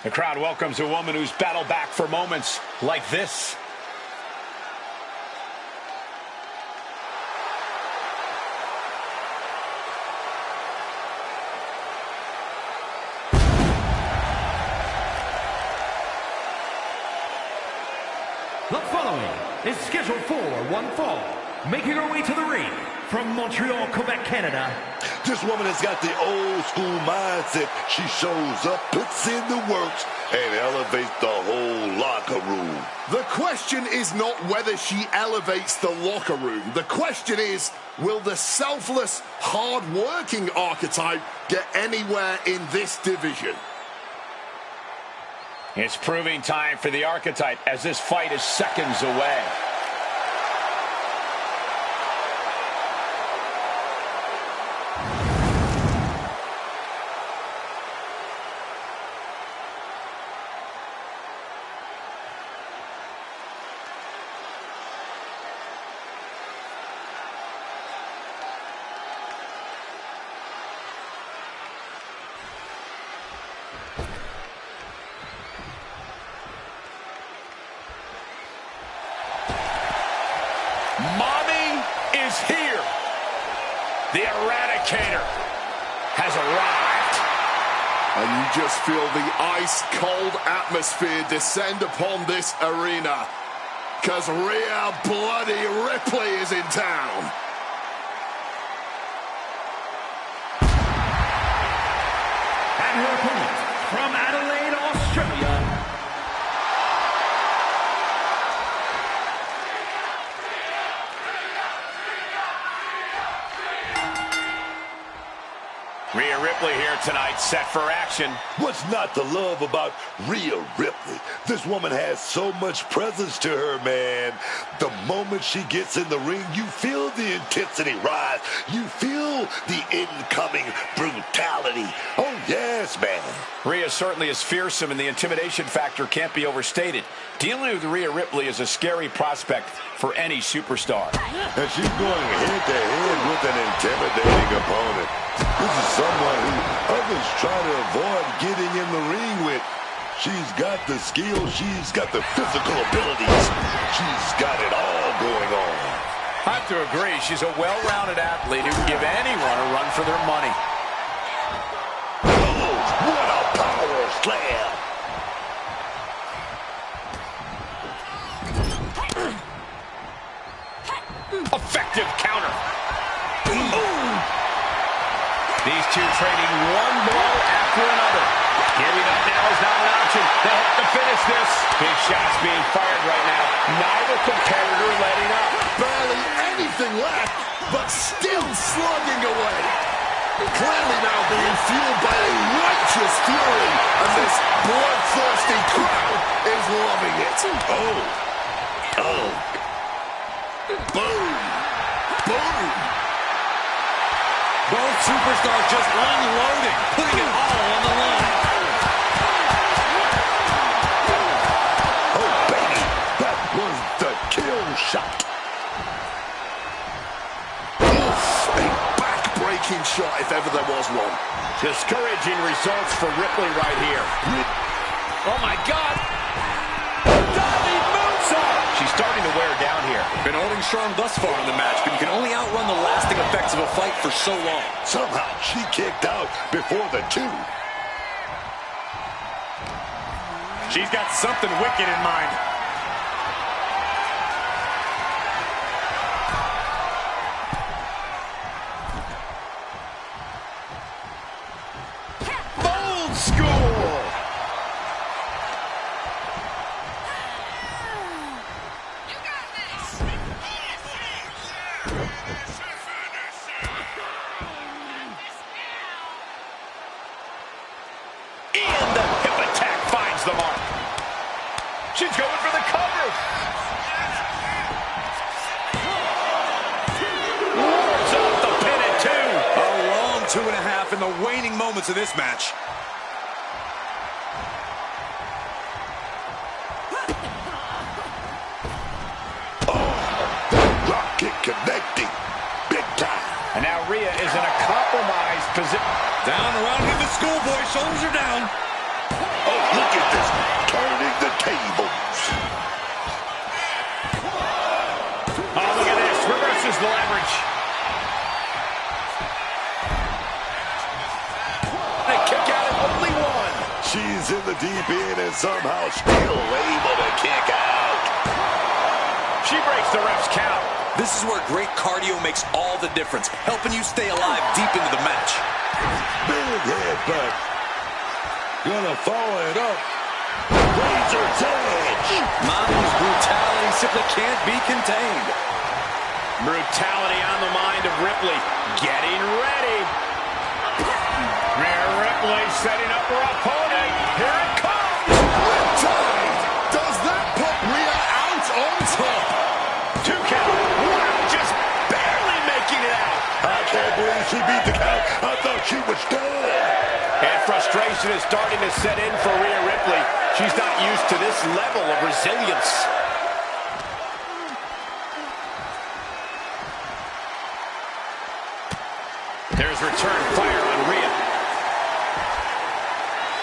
The crowd welcomes a woman who's battled back for moments like this. The following is scheduled for one fall, making her way to the ring from Montreal, Quebec, Canada. This woman has got the old school mindset. She shows up, puts in the works, and elevates the whole locker room. The question is not whether she elevates the locker room. The question is, will the selfless, hard-working archetype get anywhere in this division? It's proving time for the archetype as this fight is seconds away. Mommy is here. The Eradicator has arrived. And you just feel the ice-cold atmosphere descend upon this arena. Because Rhea Bloody Ripley is in town. And her opponent from Adelaide, Australia, Rhea Ripley here tonight, set for action. What's not to love about Rhea Ripley? This woman has so much presence to her, man. The moment she gets in the ring, you feel the intensity rise. You feel the incoming brutality. Oh, yes, man. Rhea certainly is fearsome, and the intimidation factor can't be overstated. Dealing with Rhea Ripley is a scary prospect for any superstar. And she's going head-to-head with an intimidating opponent. This is someone who others try to avoid getting in the ring with. She's got the skills, she's got the physical abilities, she's got it all going on. I have to agree, she's a well-rounded athlete who can give anyone a run for their money. Oh, what a power slam! Effective counter. These two trading one blow after another. Giving up now is not an option. They have to finish this. Big shots being fired right now. Neither competitor letting up. Barely anything left, but still slugging away. Clearly now being fueled by a righteous fury, and this bloodthirsty crowd is loving it. Oh. Oh. Boom. Boom. Both superstars just unloading, putting it all on the line. Oh, baby, that was the kill shot. Oof, a back-breaking shot if ever there was one. Discouraging results for Ripley right here. Oh, my God. Diving moonsault. She's starting to wear down here. Been holding strong thus far in the match, but you can only outrun the lasting effects of a fight for so long. Somehow she kicked out before the two. She's got something wicked in mind. Old school. And the hip attack finds the mark. She's going for the cover. Wards off the pin at two. A long 2.5 in the waning moments of this match. Connecting big time. And now Rhea is in a compromised position. Down around him, the schoolboy. Shoulders are down. Oh, look at turntables. Oh, look at this. Reverses the leverage. A kick out at only one. She's in the deep end and somehow still able to kick out. She breaks the ref's count. This is where great cardio makes all the difference, helping you stay alive deep into the match. Big headbutt. Gonna follow it up. Razor's edge. Mommy's brutality simply can't be contained. Brutality on the mind of Ripley. Getting ready. Rhea Ripley setting up her opponent. Here it comes. Riptide. Does that put Rhea out on top? 2 count. Wow, just barely making it out. I can't believe she beat the count. I thought she was done. And frustration is starting to set in for Rhea Ripley. She's not used to this level of resilience. There's return fire on Rhea.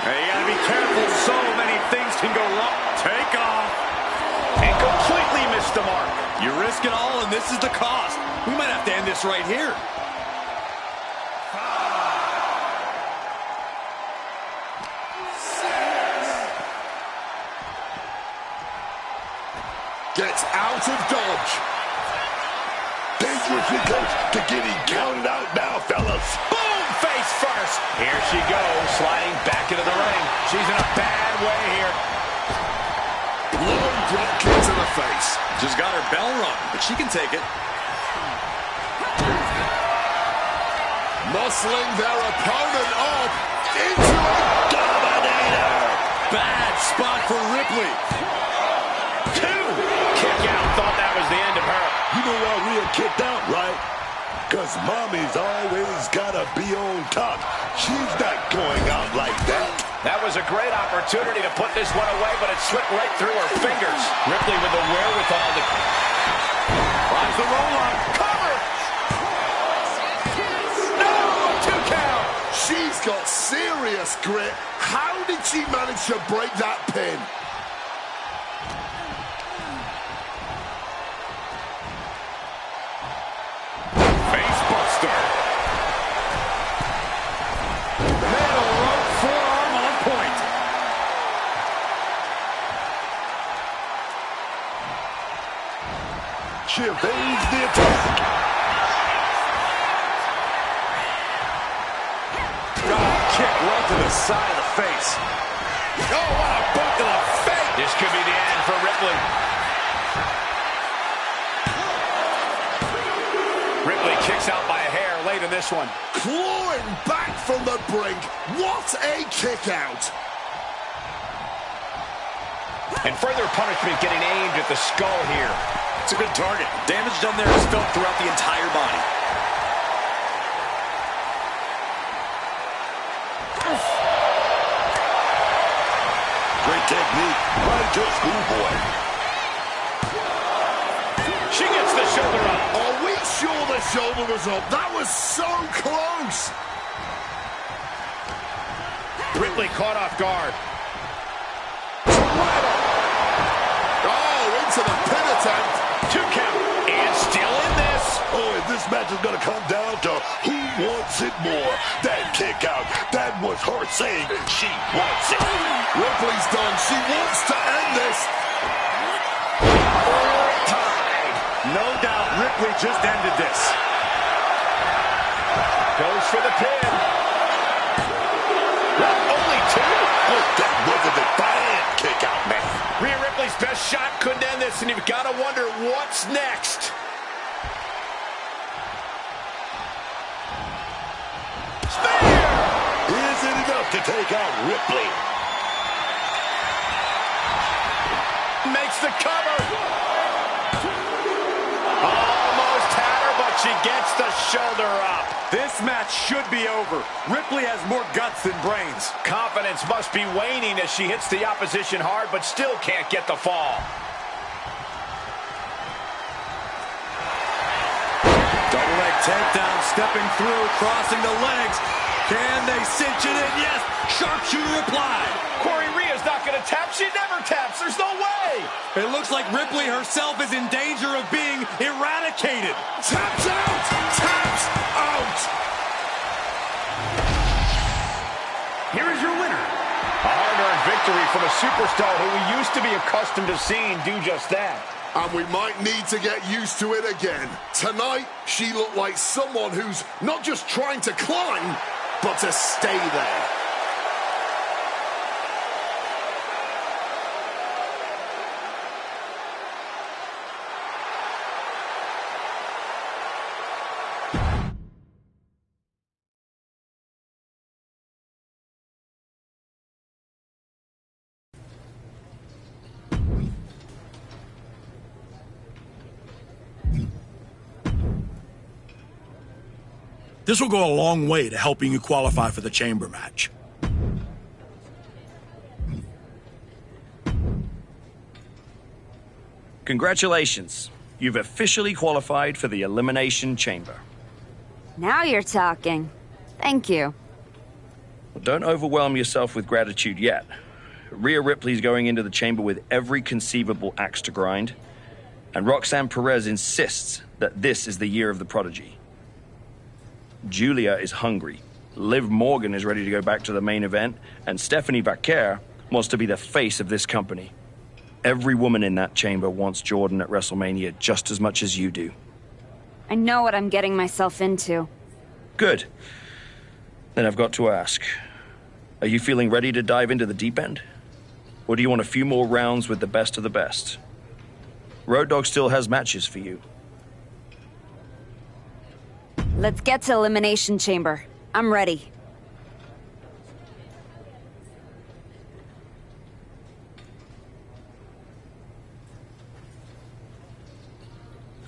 Now you gotta be careful. So many things can go wrong. Take off. And completely missed the mark. You risk it all, and this is the cost. We might have to end this right here. Gets out of dodge. Dangerously close to getting counted out now, fellas. Boom! Face first. Here she goes, sliding back into the ring. She's in a bad way here. Long drop kick to the face. Just got her bell rung, but she can take it. Muscling their opponent up into a Dominator. Bad spot for Ripley. 2. Kick out. Thought that was the end of her. You know why Rhea kicked out, right? Because Mommy's always got to be on top. She's not going out like that. That was a great opportunity to put this one away, but it slipped right through her fingers. Ripley with the wherewithal to... Finds the roll-up. Cover! No! 2 count! She's got serious grit. How did she manage to break that pin? Facebuster. Metal rope forearm on point. She evades the attack. Kick right to the side of the face. Oh, what a boot to the face. This could be the end for Ripley. Ripley kicks out by a hair late in this one. Clawing back from the brink. What a kick out. And further punishment getting aimed at the skull here. It's a good target. Damage done there is felt throughout the entire body. Great technique. Right to schoolboy. She gets the shoulder up. Are we sure the shoulder was up? That was so close. Ripley caught off guard. Oh, into the pin attempt. 2 count. And still in this. Oh, and this match is going to come down to who wants it more. That kick out, that was her saying she wants it. Ripley's done. She wants to end this. No doubt Ripley just ended this. Goes for the pin. Only 2. Oh, that was a defiant kick out, man. Rhea Ripley's best shot couldn't end this, and you've got to wonder what's next. Spear! Is it enough to take out Ripley? Makes the cover. Almost had her, but she gets the shoulder up. This match should be over. Ripley has more guts than brains. Confidence must be waning as she hits the opposition hard, but still can't get the fall. Double leg takedown, stepping through, crossing the legs. Can they cinch it in? Yes. Sharpshooter applied. Corey, Rhea's not going to tap? She never taps. There's no way. It looks like Ripley herself is in danger of being eradicated. Taps out! Taps out! Here is your winner. A hard-earned victory from a superstar who we used to be accustomed to seeing do just that. And we might need to get used to it again. Tonight, she looked like someone who's not just trying to climb, but to stay there. This will go a long way to helping you qualify for the chamber match. Congratulations. You've officially qualified for the Elimination Chamber. Now you're talking. Thank you. Well, don't overwhelm yourself with gratitude yet. Rhea Ripley's going into the chamber with every conceivable axe to grind, and Roxanne Perez insists that this is the year of the prodigy. Julia is hungry. Liv Morgan is ready to go back to the main event, and Stephanie Vaquer wants to be the face of this company. Every woman in that chamber wants Jordan at WrestleMania just as much as you do. I know what I'm getting myself into. Good. Then I've got to ask, are you feeling ready to dive into the deep end? Or do you want a few more rounds with the best of the best? Road Dogg still has matches for you. Let's get to Elimination Chamber. I'm ready.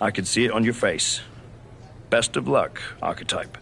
I can see it on your face. Best of luck, Archetype.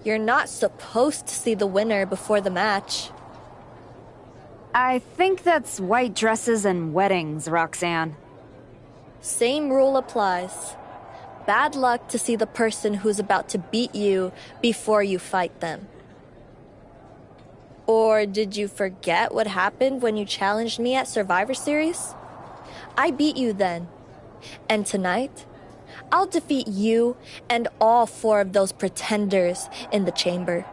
You're not supposed to see the winner before the match. I think that's white dresses and weddings, Roxanne. Same rule applies. Bad luck to see the person who's about to beat you before you fight them. Or did you forget what happened when you challenged me at Survivor Series? I beat you then. And tonight, I'll defeat you and all 4 of those pretenders in the chamber.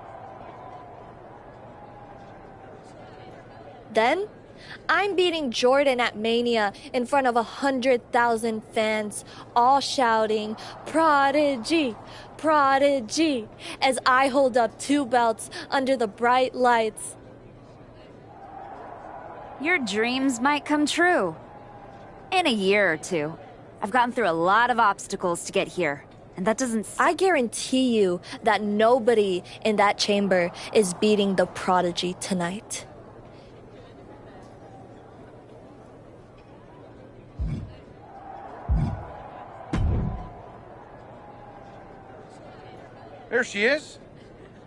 Then, I'm beating Jordan at Mania in front of 100,000 fans, all shouting, "Prodigy! Prodigy!" as I hold up 2 belts under the bright lights. Your dreams might come true. In a year or 2. I've gotten through a lot of obstacles to get here, and that doesn't... I guarantee you that nobody in that chamber is beating the Prodigy tonight. There she is.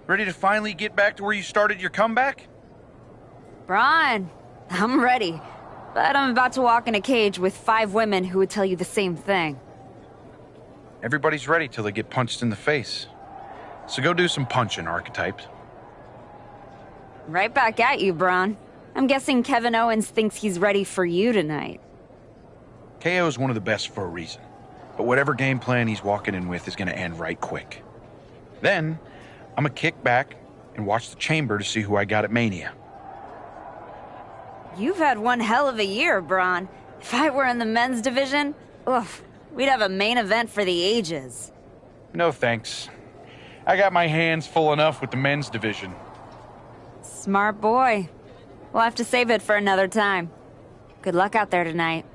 Ready to finally get back to where you started your comeback? Braun, I'm ready. But I'm about to walk in a cage with 5 women who would tell you the same thing. Everybody's ready till they get punched in the face. So go do some punching, Archetype. Right back at you, Braun. I'm guessing Kevin Owens thinks he's ready for you tonight. KO is one of the best for a reason. But whatever game plan he's walking in with is going to end right quick. Then, I'm going to kick back and watch the chamber to see who I got at Mania. You've had one hell of a year, Braun. If I were in the men's division, oof, we'd have a main event for the ages. No thanks. I got my hands full enough with the men's division. Smart boy. We'll have to save it for another time. Good luck out there tonight.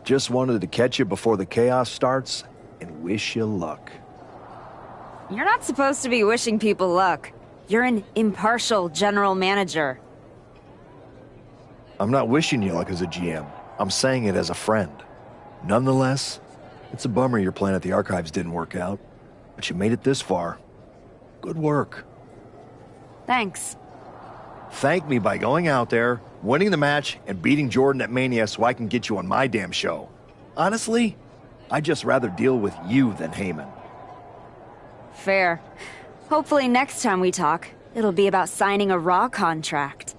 Just wanted to catch you before the chaos starts and wish you luck. You're not supposed to be wishing people luck. You're an impartial general manager. I'm not wishing you luck as a GM. I'm saying it as a friend. Nonetheless, it's a bummer your plan at the Archives didn't work out. But you made it this far. Good work. Thanks. Thank me by going out there, winning the match, and beating Jordan at Mania so I can get you on my damn show. Honestly, I'd just rather deal with you than Heyman. Fair. Hopefully next time we talk, it'll be about signing a Raw contract.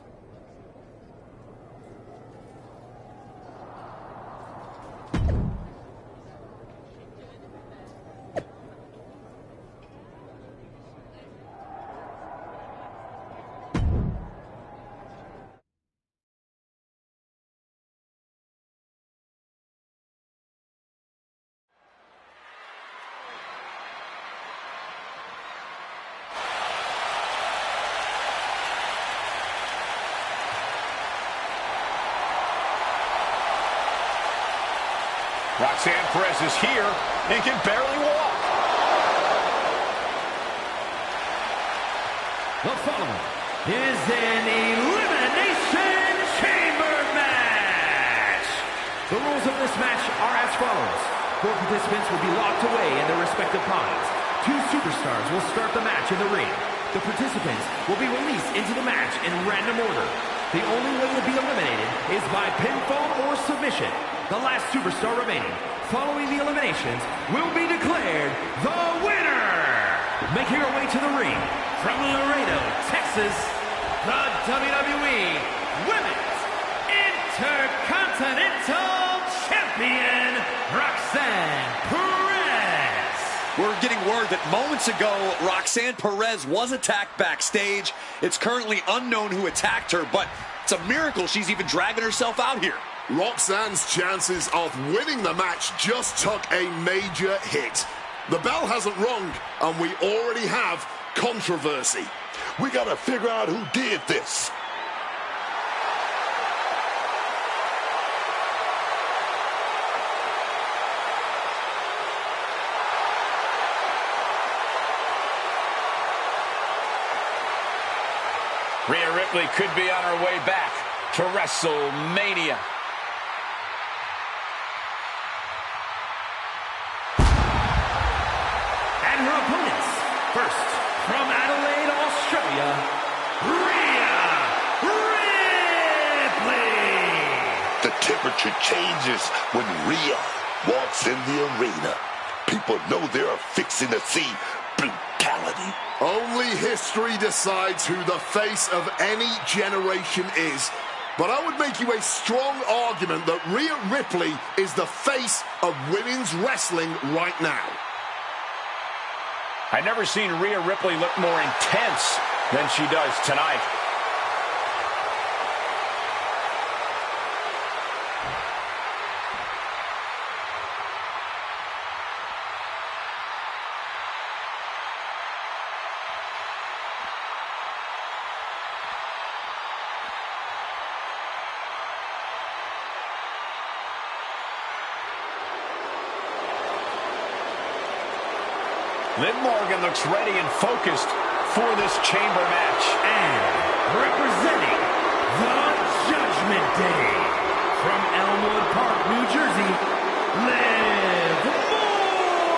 Roxanne Perez is here and can barely walk. The following is an Elimination Chamber match. The rules of this match are as follows. 4 participants will be locked away in their respective pods. 2 superstars will start the match in the ring. The participants will be released into the match in random order. The only way to be eliminated is by pinfall or submission. The last superstar remaining, following the eliminations, will be declared the winner. Making her way to the ring, from Laredo, Texas, the WWE Women's Intercontinental Champion, Roxanne Perez. We're getting word that moments ago, Roxanne Perez was attacked backstage. It's currently unknown who attacked her, but it's a miracle she's even dragging herself out here. Roxanne's chances of winning the match just took a major hit. The bell hasn't rung, and we already have controversy. We gotta figure out who did this. Rhea Ripley could be on her way back to WrestleMania. And her opponents, first, from Adelaide, Australia, Rhea Ripley. The temperature changes when Rhea walks in the arena. People know they're fixing to see brutality. Only history decides who the face of any generation is. But I would make you a strong argument that Rhea Ripley is the face of women's wrestling right now. I've never seen Rhea Ripley look more intense than she does tonight. Liv Morgan looks ready and focused for this chamber match. And representing the Judgment Day, from Elmwood Park, New Jersey, Liv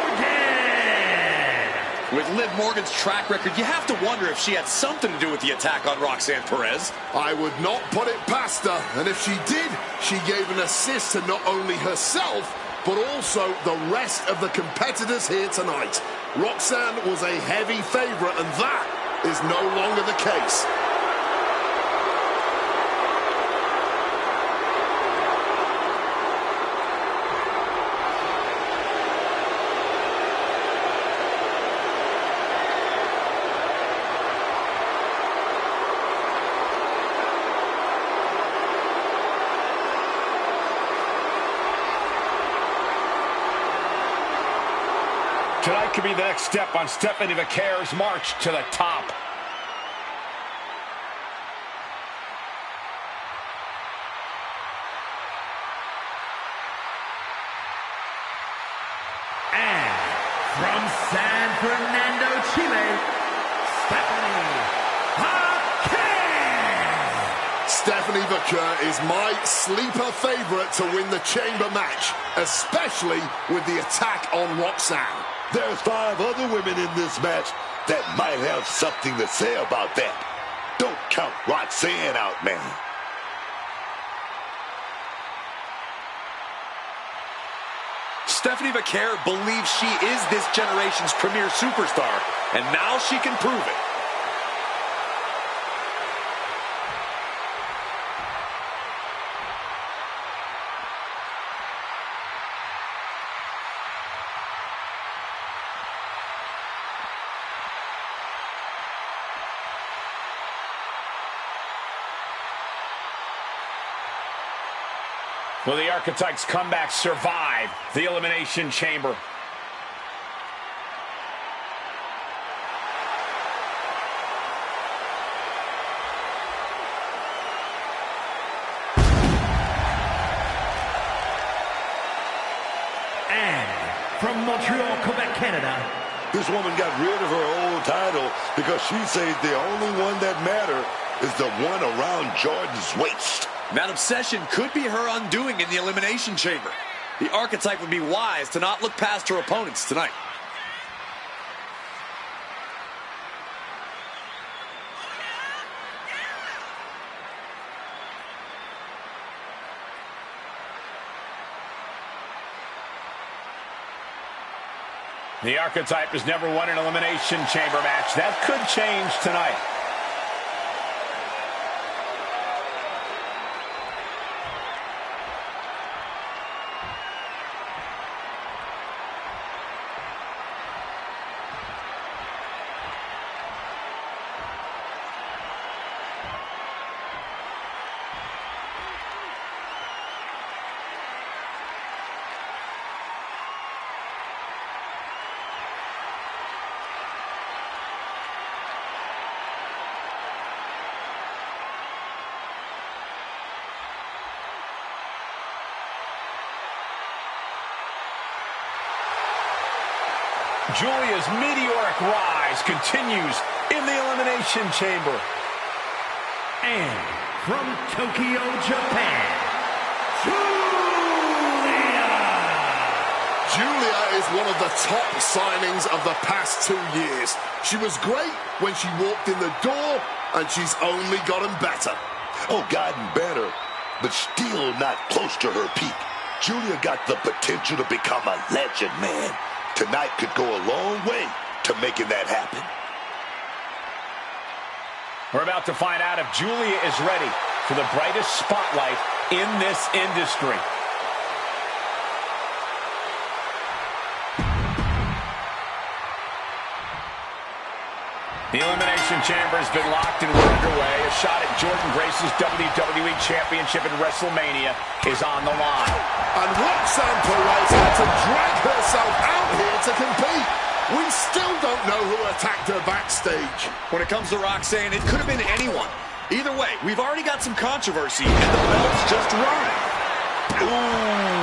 Morgan. With Liv Morgan's track record, you have to wonder if she had something to do with the attack on Roxanne Perez. I would not put it past her, and if she did, she gave an assist to not only herself, but also the rest of the competitors here tonight. Roxanne was a heavy favorite, and that is no longer the case. Tonight could be the next step on Stephanie McCare's march to the top. And from San Fernando, Chile, Stephanie McCare. Stephanie McCare is my sleeper favorite to win the chamber match, especially with the attack on Roxanne. There's 5 other women in this match that might have something to say about that. Don't count Roxanne out, man. Stephanie McCare believes she is this generation's premier superstar, and now she can prove it. Will the Archetypes' comeback survive the Elimination Chamber? And from Montreal, Quebec, Canada. This woman got rid of her old title because she says the only one that matters is the one around Jordan's waist. That obsession could be her undoing in the Elimination Chamber. The Archetype would be wise to not look past her opponents tonight. The Archetype has never won an Elimination Chamber match. That could change tonight. Julia's meteoric rise continues in the Elimination Chamber. And from Tokyo, Japan, Julia. Julia is one of the top signings of the past 2 years. She was great when she walked in the door, and she's only gotten better. Oh, gotten better, but still not close to her peak. Julia got the potential to become a legend, man. Tonight could go a long way to making that happen. We're about to find out if Julia is ready for the brightest spotlight in this industry. The Elimination Chamber has been locked and we're underway. A shot at Jordan Grace's WWE Championship in WrestleMania is on the line. And Roxanne Perez had to drag herself out here to compete. We still don't know who attacked her backstage. When it comes to Roxanne, it could have been anyone. Either way, we've already got some controversy, and the bell's just rung. Ooh.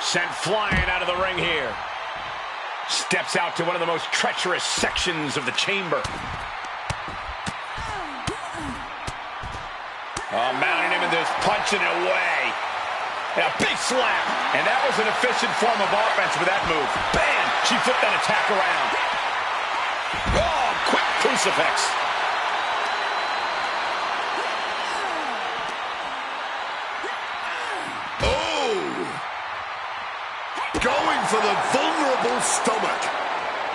Sent flying out of the ring here. Steps out to one of the most treacherous sections of the chamber. Oh, mounting him into this, punching it away. And a big slap. And that was an efficient form of offense with that move. Bam! She flipped that attack around. Oh, quick crucifix. Going for the vulnerable stomach.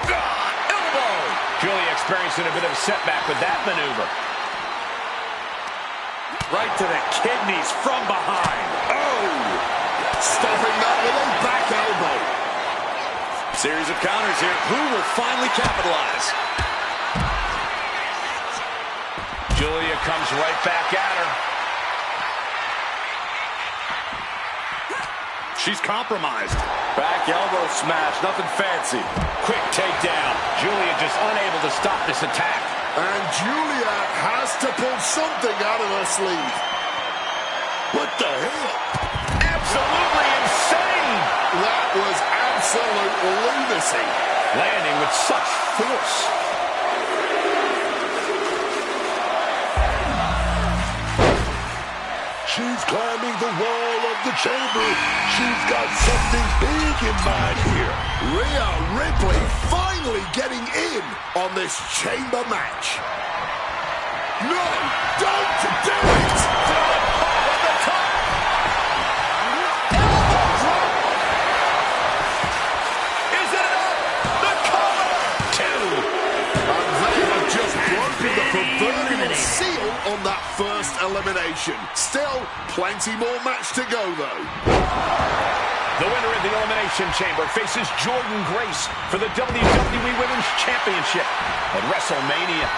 Elbow! Julia experiencing a bit of a setback with that maneuver. Right to the kidneys from behind. Oh! Stopping that with a back elbow. Series of counters here. Who will finally capitalize? comes right back at her. She's compromised. Back elbow smash, nothing fancy. Quick takedown. Julia just unable to stop this attack. And Julia has to pull something out of her sleeve. What the hell? Absolutely insane. That was absolute lunacy. Landing with such force. She's climbing the wall of the chamber. She's got something big in mind here. Rhea Ripley finally getting in on this chamber match. No, don't do it! At the top. Is it enough? The cover. 2. And they have just broken the proverbial seal on that first elimination. Still, plenty more match to go, though. The winner of the Elimination Chamber faces Jordynne Grace for the WWE Women's Championship at WrestleMania.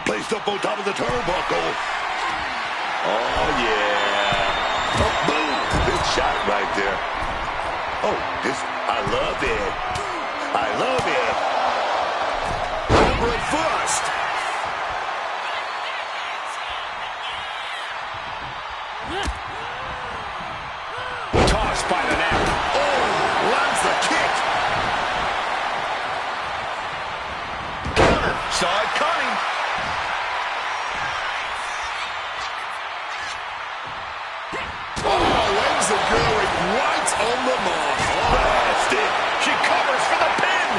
Placed up on top of the turnbuckle. Oh, yeah. Oh, boom. Big shot right there. Oh, this, I love it. I love it. Reversed. Tossed by the neck. Oh, lands the kick. Counter. Saw it coming. Oh, ends the going right on the mark. Oh, That's it. She covers for the pin.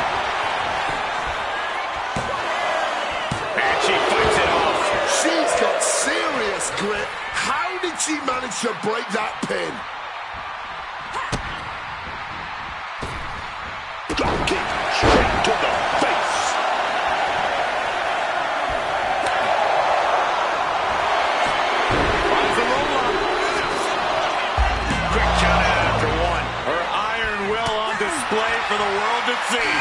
And she fights it off. she's got serious grit. How did she manage to break that pin? Drop kick straight to the face. Finds the roll-up. Quick count out after 1. Her iron will on display for the world to see.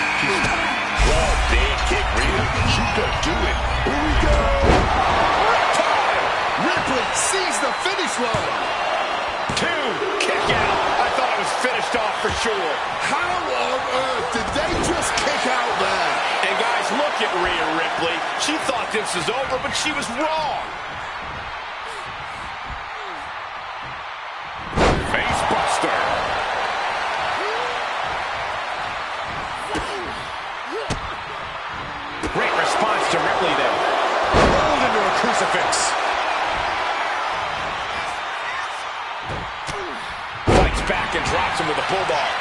Oh, big kick, Rhea. She's gonna do it. Here we go. Ripley sees the finish line. 2. Kick out. I thought it was finished off for sure. How on earth did they just kick out there? And guys, look at Rhea Ripley. She thought this was over, but she was wrong. Face buster. Great response to Ripley there. Rolled into a crucifix. Fights back and drops him with a bulldog.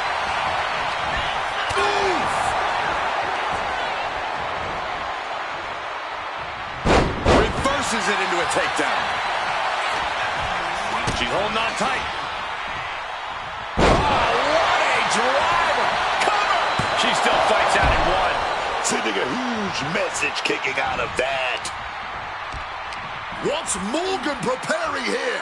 Reverses it into a takedown. She's holding on tight. Oh, what a driver! Cover! She still fights out in 1. Sending a huge message kicking out of that. What's Morgan preparing here?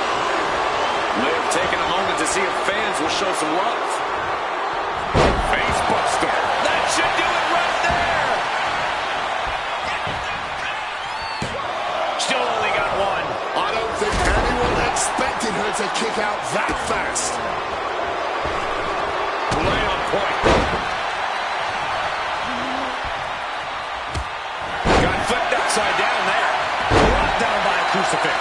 Liv taking a moment to see if fans will show some love. Face buster. That should do it right there. Still only got 1. I don't think anyone expected her to kick out that fast. Lay on point. Got flipped upside down there. Brought down by a crucifix.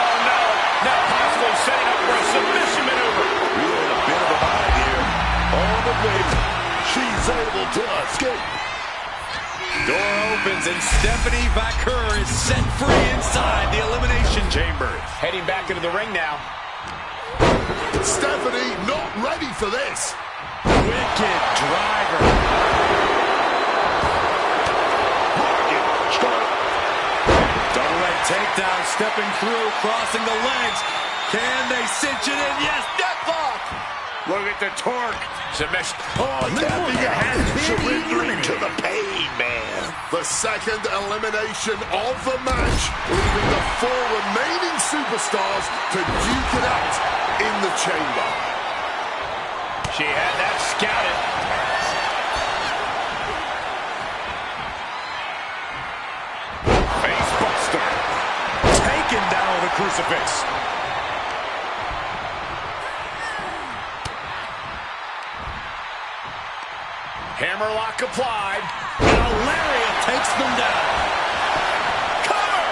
Oh no. Now possibly setting up for a submission maneuver. We're in a bit of a bind here. On the wing. She's able to escape. Door opens and Stephanie Vaquer is set free inside the Elimination Chamber. Heading back into the ring now. Stephanie not ready for this. Wicked driver. Double leg takedown, stepping through, crossing the legs. Can they cinch it in? Yes, deathlock. Look at the torque. Submission. Oh, tapping out. Surrendering to the pain, man. The second elimination of the match, leaving the 4 remaining superstars to duke it out in the chamber. She had that scouted. Face buster. Taken down with a crucifix. Hammerlock applied. And a lariat takes them down. Cover!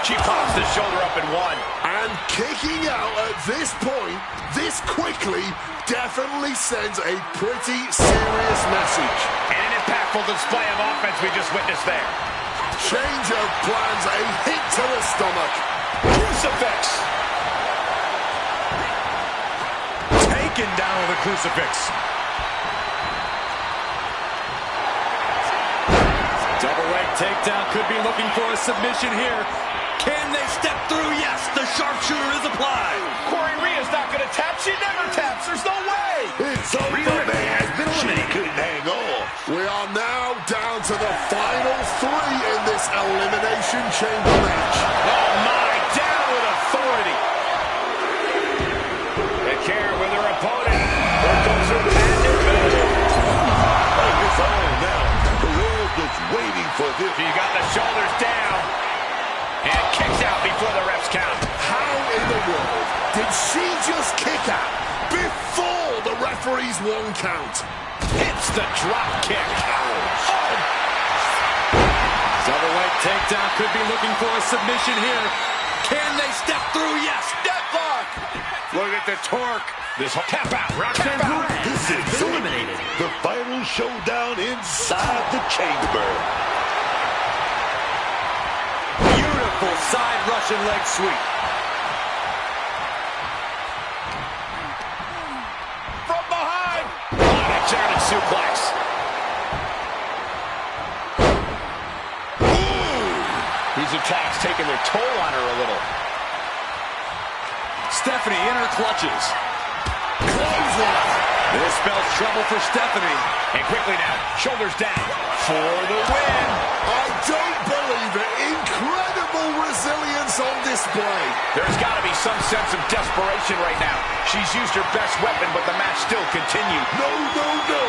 She pops the shoulder up in 1. And kicking out at this point, this quickly, definitely sends a pretty serious message. And an impactful display of offense we just witnessed there. Change of plans, a hit to the stomach. Crucifix. Taken down with a crucifix. Double leg takedown, could be looking for a submission here. Can they step through? Yes, the sharpshooter is applied. Corey Rhea's not going to tap. She never taps. There's no way. It's over, man. She couldn't hang on. We are now down to the final 3 in this elimination chamber match. Oh, my. Down with authority. Take care with her opponent. There goes her patented move. Oh, it's on now. Perez was waiting for this. She got the shoulders down. And kicks out before the refs count. How in the world did she just kick out before the referee's 1 count? Hits the drop kick. Oh. Double leg takedown, could be looking for a submission here. Can they step through? Yes. Deathlock. Look at the torque. This tap out. Tap out. This is eliminated. The final showdown inside the chamber. Beautiful side Russian leg sweep. From behind. Oh, a German suplex. Ooh. These attacks taking their toll on her a little. Stephanie in her clutches. Clothesline. This spells trouble for Stephanie. And quickly now, shoulders down for the win. I don't believe it. Incredible resilience on display. There's got to be some sense of desperation right now. She's used her best weapon, but the match still continued. No, no, no.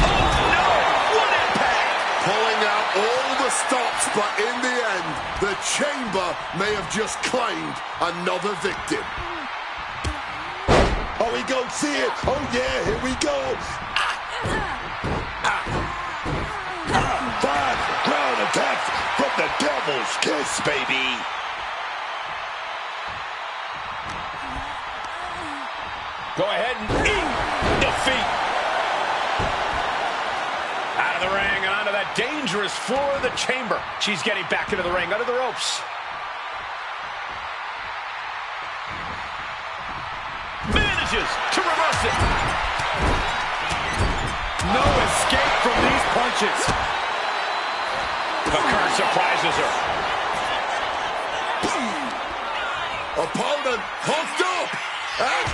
Oh, no. What impact. Pulling out all the stops, but in the end, the chamber may have just claimed another victim. Oh, we go see it. Oh, yeah, here we go. 5 ground attacks from the Devil's Kiss, baby. Go ahead and eat defeat. Out of the ring and onto that dangerous floor of the chamber. She's getting back into the ring under the ropes. Manages to reverse it. No escape from these punches. The curse surprises her. Opponent hooked up. And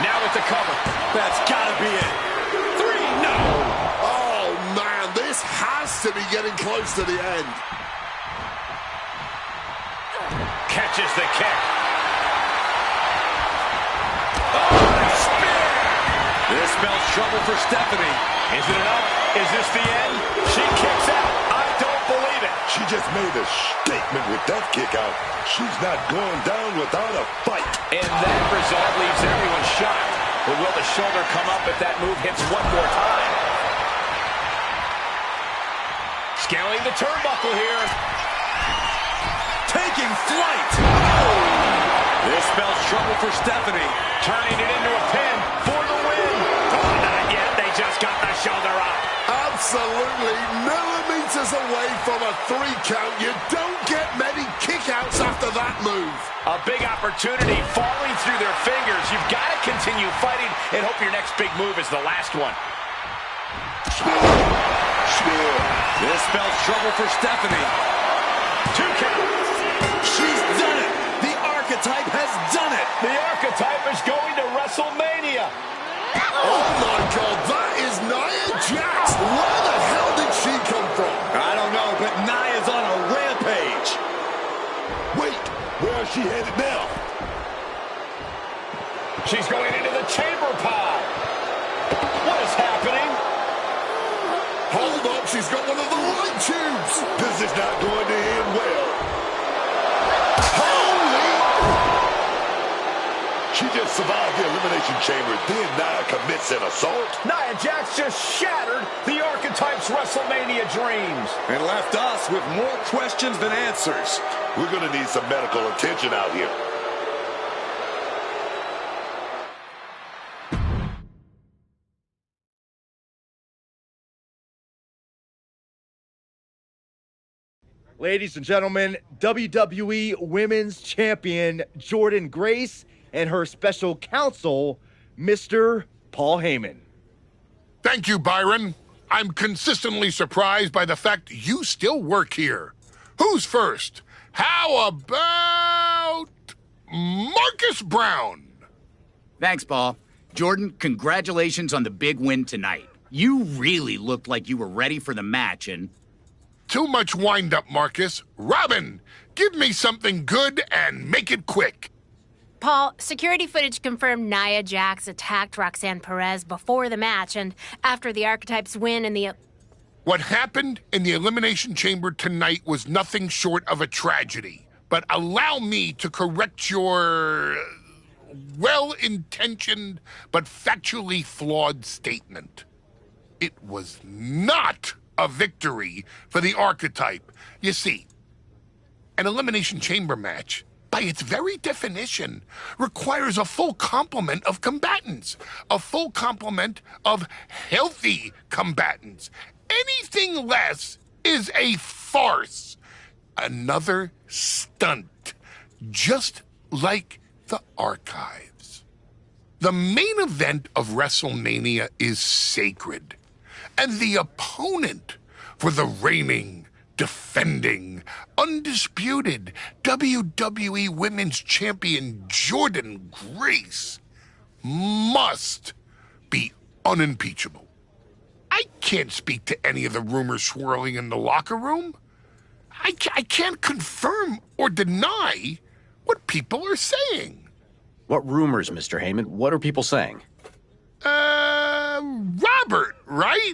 now with the cover. That's gotta be it. 3, no. Oh, man, this has to be getting close to the end. Catches the kick. Oh, spear. This spells trouble for Stephanie. Is it enough? Is this the end? She kicks out. I don't believe it. She just made a statement with that kick out. She's not going down without a fight. And that result leaves everyone shocked. But will the shoulder come up if that move hits one more time? Scaling the turnbuckle here. Taking flight. Oh! This spells trouble for Stephanie. Turning it into a pin for the win. Oh, not yet. They just got the shoulder up. Absolutely millimeters away from a 3 count. You don't get many kickouts after that move. A big opportunity falling through their fingers. You've got to continue fighting and hope your next big move is the last one. This spells trouble for Stephanie. 2 count. She's done it. The archetype has done The Archetype is going to WrestleMania. Oh my God, that is Nia Jax. Where the hell did she come from? I don't know, but Nia's on a rampage. Wait, where is she headed now? She's going into the chamber pod. What is happening? Hold up, she's got one of the light tubes. This is not going to end well. Holy! She just survived the Elimination Chamber, then Nia commits an assault. Nia Jax just shattered the Archetype's WrestleMania dreams. And left us with more questions than answers. We're going to need some medical attention out here. Ladies and gentlemen, WWE Women's Champion Jordynne Grace and her special counsel, Mr. Paul Heyman. Thank you, Byron. I'm consistently surprised by the fact you still work here. Who's first? How about Marcus Brown? Thanks, Paul. Jordan, congratulations on the big win tonight. You really looked like you were ready for the match, and... Too much wind-up, Marcus. Robin, give me something good and make it quick. Paul, security footage confirmed Nia Jax attacked Roxanne Perez before the match and after the Archetypes win in the... What happened in the Elimination Chamber tonight was nothing short of a tragedy. But allow me to correct your well-intentioned but factually flawed statement. It was not a victory for the Archetype. You see, an Elimination Chamber match, by its very definition, requires a full complement of combatants, a full complement of healthy combatants. Anything less is a farce, another stunt, just like the Archives. The main event of WrestleMania is sacred. And the opponent for the reigning, defending, undisputed WWE Women's Champion Jordynne Grace must be unimpeachable. I can't speak to any of the rumors swirling in the locker room. I can't confirm or deny what people are saying. What rumors, Mr. Heyman? What are people saying? Robert, right?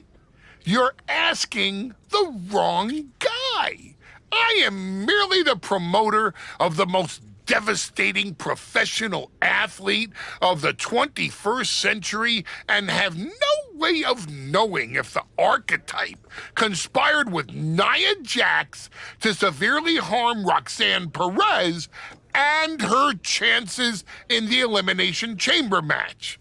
You're asking the wrong guy. I am merely the promoter of the most devastating professional athlete of the 21st century and have no way of knowing if the Archetype conspired with Nia Jax to severely harm Roxanne Perez and her chances in the Elimination Chamber match.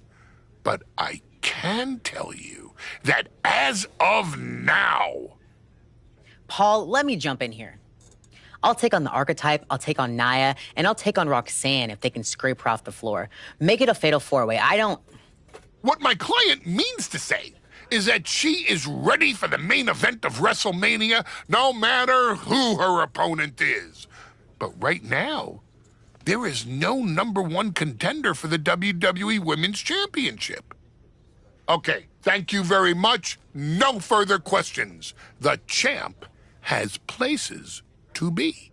But I can tell you that as of now... Paul, let me jump in here. I'll take on the Archetype, I'll take on Nia, and I'll take on Roxanne if they can scrape her off the floor. Make it a fatal four-way. I don't... What my client means to say is that she is ready for the main event of WrestleMania, no matter who her opponent is. But right now, there is no #1 contender for the WWE Women's Championship. Okay, thank you very much. No further questions. The champ has places to be.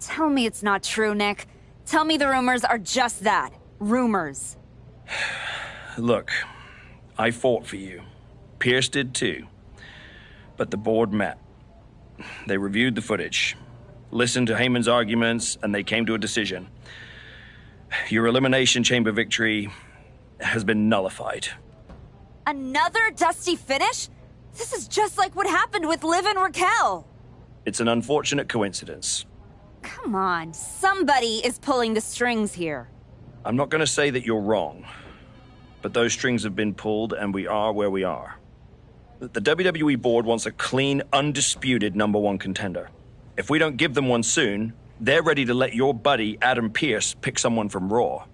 Tell me it's not true, Nick. Tell me the rumors are just that. Rumors. Look, I fought for you. Pierce did too. But the board met. They reviewed the footage, listened to Heyman's arguments, and they came to a decision. Your Elimination Chamber victory has been nullified. Another dusty finish? This is just like what happened with Liv and Raquel. It's an unfortunate coincidence. Come on, somebody is pulling the strings here. I'm not going to say that you're wrong, but those strings have been pulled and we are where we are. The WWE board wants a clean, undisputed #1 contender. If we don't give them one soon, they're ready to let your buddy Adam Pearce pick someone from Raw.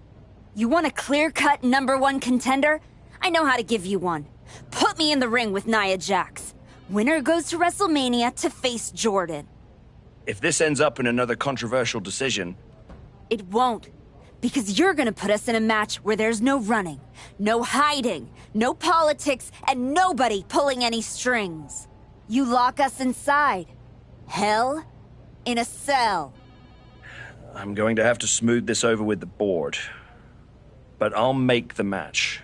You want a clear-cut #1 contender? I know how to give you one. Put me in the ring with Nia Jax. Winner goes to WrestleMania to face Jordan. If this ends up in another controversial decision... It won't. Because you're gonna put us in a match where there's no running, no hiding, no politics, and nobody pulling any strings. You lock us inside. Hell in a cell. I'm going to have to smooth this over with the board. But I'll make the match.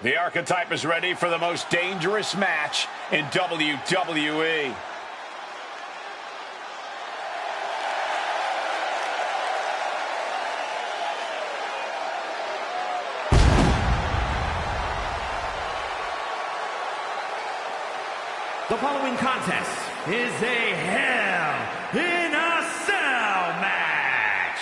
The Archetype is ready for the most dangerous match in WWE. The following contest is a Hell in a Cell match.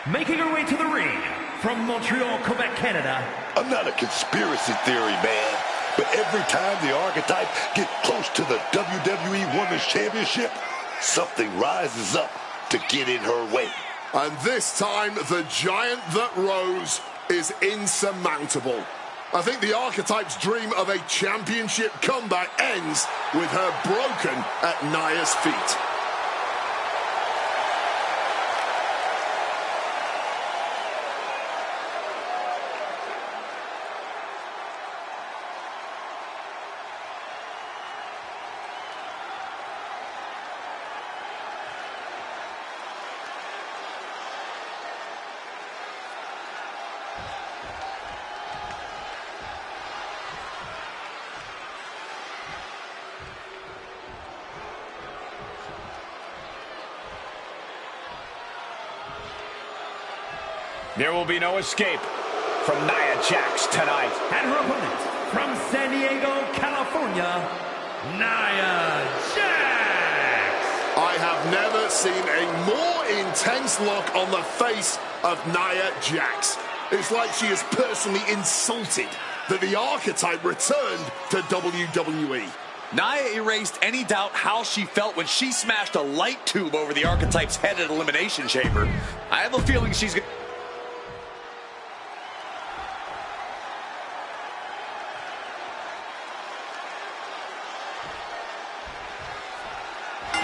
Making her way to the ring from Montreal, Quebec, Canada. I'm not a conspiracy theory man, but every time the Archetype get close to the WWE Women's Championship, something rises up to get in her way. And this time, the giant that rose is insurmountable. I think the Archetype's dream of a championship comeback ends with her broken at Nia's feet. There will be no escape from Nia Jax tonight. And her opponent from San Diego, California, Nia Jax. I have never seen a more intense look on the face of Nia Jax. It's like she is personally insulted that the Archetype returned to WWE. Nia erased any doubt how she felt when she smashed a light tube over the Archetype's head at Elimination Chamber. I have a feeling she's gonna...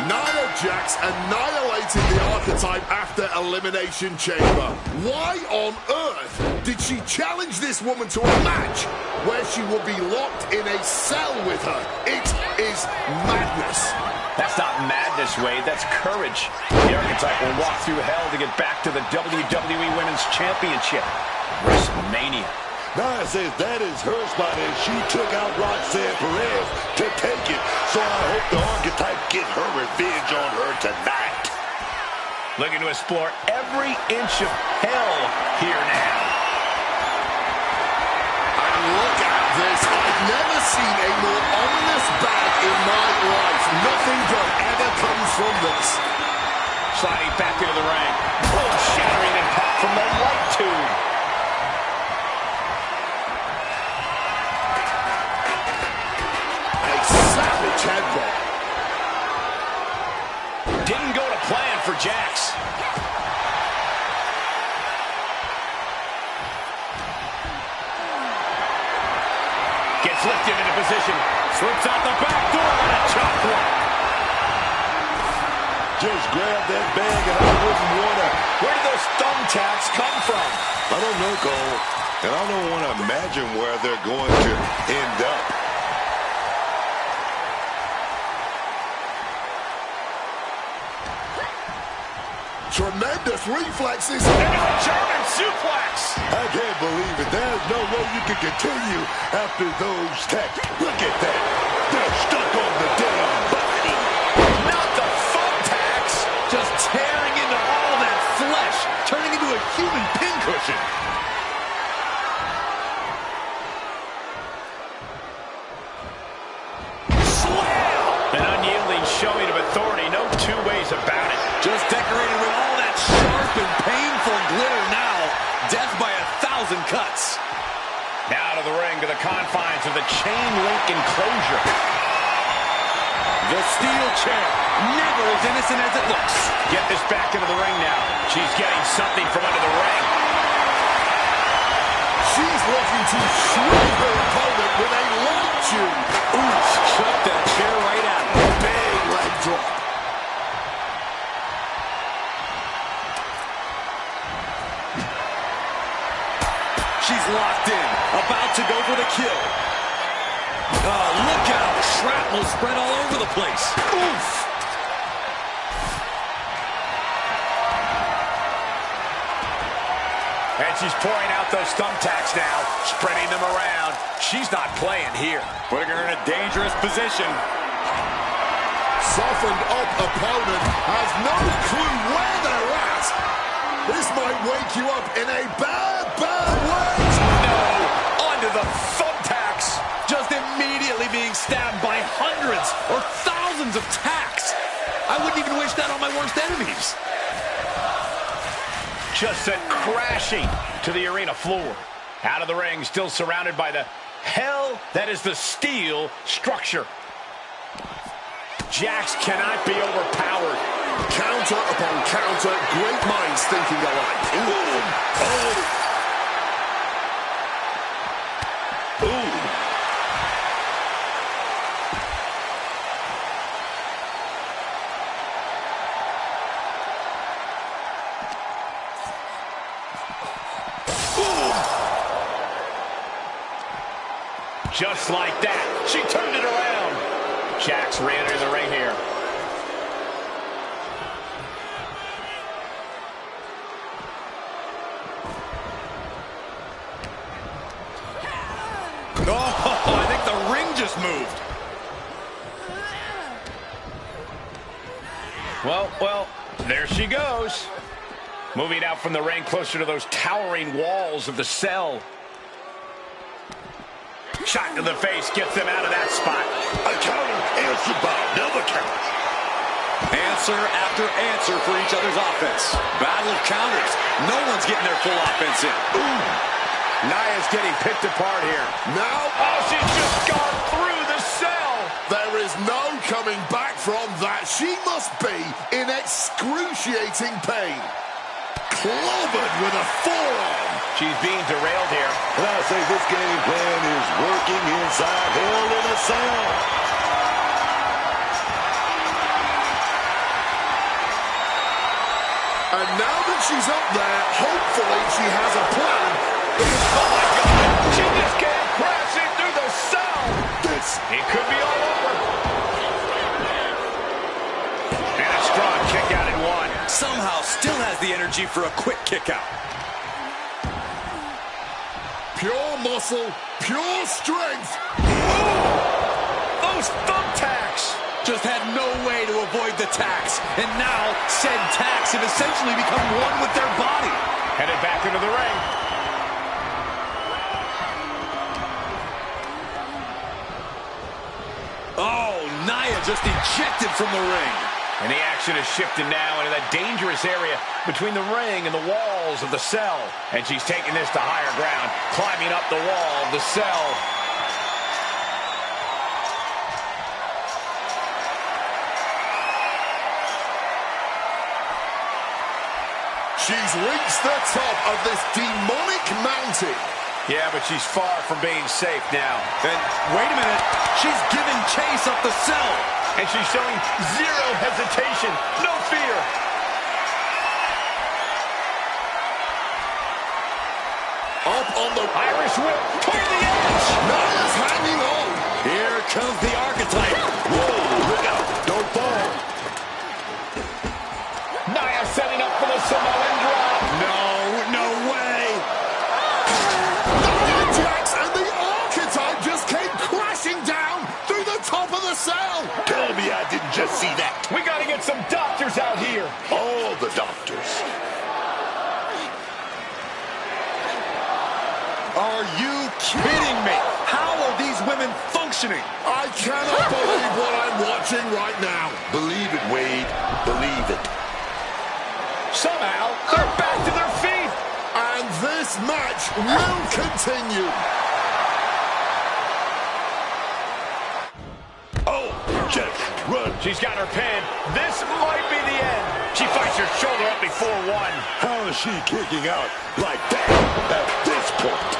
Nia Jax annihilated the Archetype after Elimination Chamber. Why on earth did she challenge this woman to a match where she will be locked in a cell with her? It is madness. That's not madness, Wade. That's courage. The Archetype will walk through hell to get back to the WWE Women's Championship. WrestleMania. Nia says that is her spot, and she took out Roxanne Perez to take it. So I hope the Archetype get her revenge on her tonight. Looking to explore every inch of hell here now. And look at this. I've never seen a more ominous bag in my life. Nothing good ever comes from this. Sliding back into the ring. Oh, shattering impact from the light tube. Savage headbutt. Didn't go to plan for Jax. Gets lifted into position. Slips out the back door and a chop block. Just grab that bag and I wouldn't want to. Where did those thumbtacks come from? I don't know, Cole. And I don't want to imagine where they're going to end up. Tremendous reflexes. German suplex. I can't believe it. There's no way you can continue after those attacks. Look at that. They're stuck on the damn body. Not the thumbtacks. Just tearing into all that flesh, turning into a human pincushion. Slam! An unyielding showing of authority. No two ways about it. Just decorated with all that sharp and painful glitter now. Death by 1,000 cuts. Now to the ring, to the confines of the chain link enclosure. The steel chair, never as innocent as it looks. Get this back into the ring now. She's getting something from under the ring. She's looking to shred her opponent with a light tube. Ooh, chuck that chair right out. Big leg drop. She's locked in, about to go for the kill. Oh, look out. Shrapnel spread all over the place. Oof. And she's pouring out those thumbtacks now, spreading them around. She's not playing here. Putting her in a dangerous position. Softened up opponent has no clue where they're at. This might wake you up in a bad way. No, onto the thumbtacks. Just immediately being stabbed by hundreds or thousands of tacks. I wouldn't even wish that on my worst enemies. Just sent crashing to the arena floor. Out of the ring, still surrounded by the hell that is the steel structure. Jax cannot be overpowered. Counter upon counter, great minds thinking alike. Ooh. Oh. Ooh. Just like that, she turned it around. Jax re-entering the ring here. Oh, I think the ring just moved. Well, there she goes. Moving out from the ring closer to those towering walls of the cell. Shot to the face gets them out of that spot. A counter, answer by another counter. Answer after answer for each other's offense. Battle of counters. No one's getting their full offense in. Ooh. Nia's getting picked apart here. Now, oh, she's just gone through the cell. There is no coming back from that. She must be in excruciating pain. Clobbered with a forearm. She's being derailed here. And I say this game plan is working inside Hell in a Cell. And now that she's up there, hopefully she has a plan. Oh my God! She just came crashing through the cell. It could be all over. And a strong kick out in one. Somehow still has the energy for a quick kick out. Pure muscle, pure strength. Those thumbtacks. Just had no way to avoid the tacks. And now said tacks have essentially become one with their body. Headed back into the ring. Oh, Nia just ejected from the ring. And the action has shifted now into that dangerous area between the ring and the walls of the cell. And she's taking this to higher ground, climbing up the wall of the cell. She's reached the top of this demonic mountain. Yeah, but she's far from being safe now. And wait a minute, she's giving chase up the cell. And she's showing zero hesitation, no fear. Up on the Irish whip toward the edge. Nia's hanging on. Here comes the archetype. Whoa, look out, don't fall. Nia setting up for the Samoan drop. No way. Nia Jax and the archetype just came crashing down through the top of the cell. Tell me I didn't just see that. We got to get some doctors out here. All the doctors. Are you kidding me? How are these women functioning? I cannot believe what I'm watching right now. Believe it, Wade. Believe it. Somehow, they're back to their feet. And this match will continue. Oh, Jax, run. She's got her pin. This might be the end. She fights her shoulder up before one. How is she kicking out like that at this point?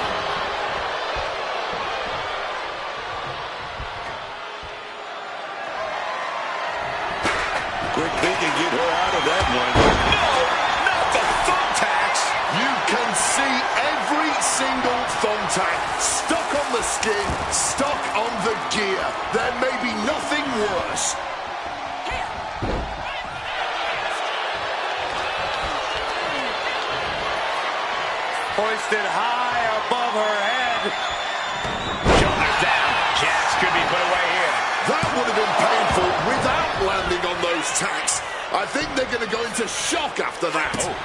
Quick thinking, get her out of that one. No, not the thumbtacks. You can see every single thumbtack stuck on the skin, stuck on the gear. There may be nothing worse. Hoisted high above her head. Shoulders down. Jax could be put away here. That would have been painful without landing on those tacks. I think they're going to go into shock after that. Good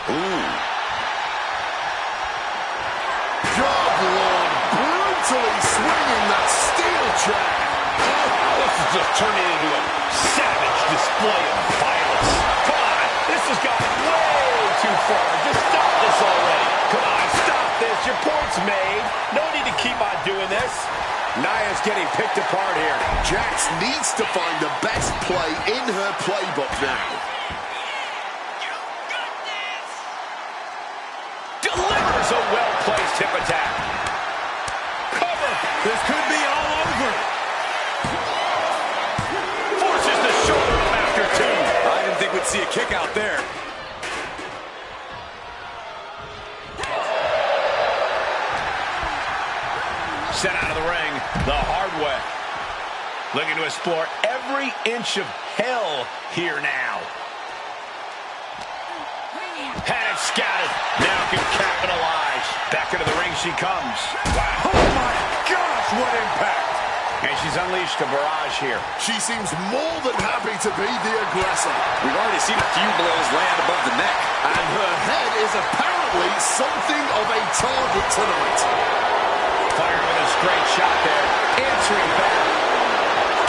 Lord, brutally swinging that steel chair. This is just turning into a savage display of violence. Come on, this has gone way too far. Just stop this already. Come on, stop this. Your point's made. No need to keep on doing this. Nia's getting picked apart here. Jax needs to find the best play in her playbook now. Delivers a well-placed hip attack. Cover. This could be all over. Forces the shoulder up after two. I didn't think we'd see a kick out there. Sent out of the ring the hard way. Looking to explore every inch of hell here now. Had it scouted. Now can capitalize. Back into the ring she comes. Wow. Oh my gosh, what impact. And she's unleashed a barrage here. She seems more than happy to be the aggressor. We've already seen a few blows land above the neck. And her head is apparently something of a target tonight. Fire with a straight shot there. Answering back.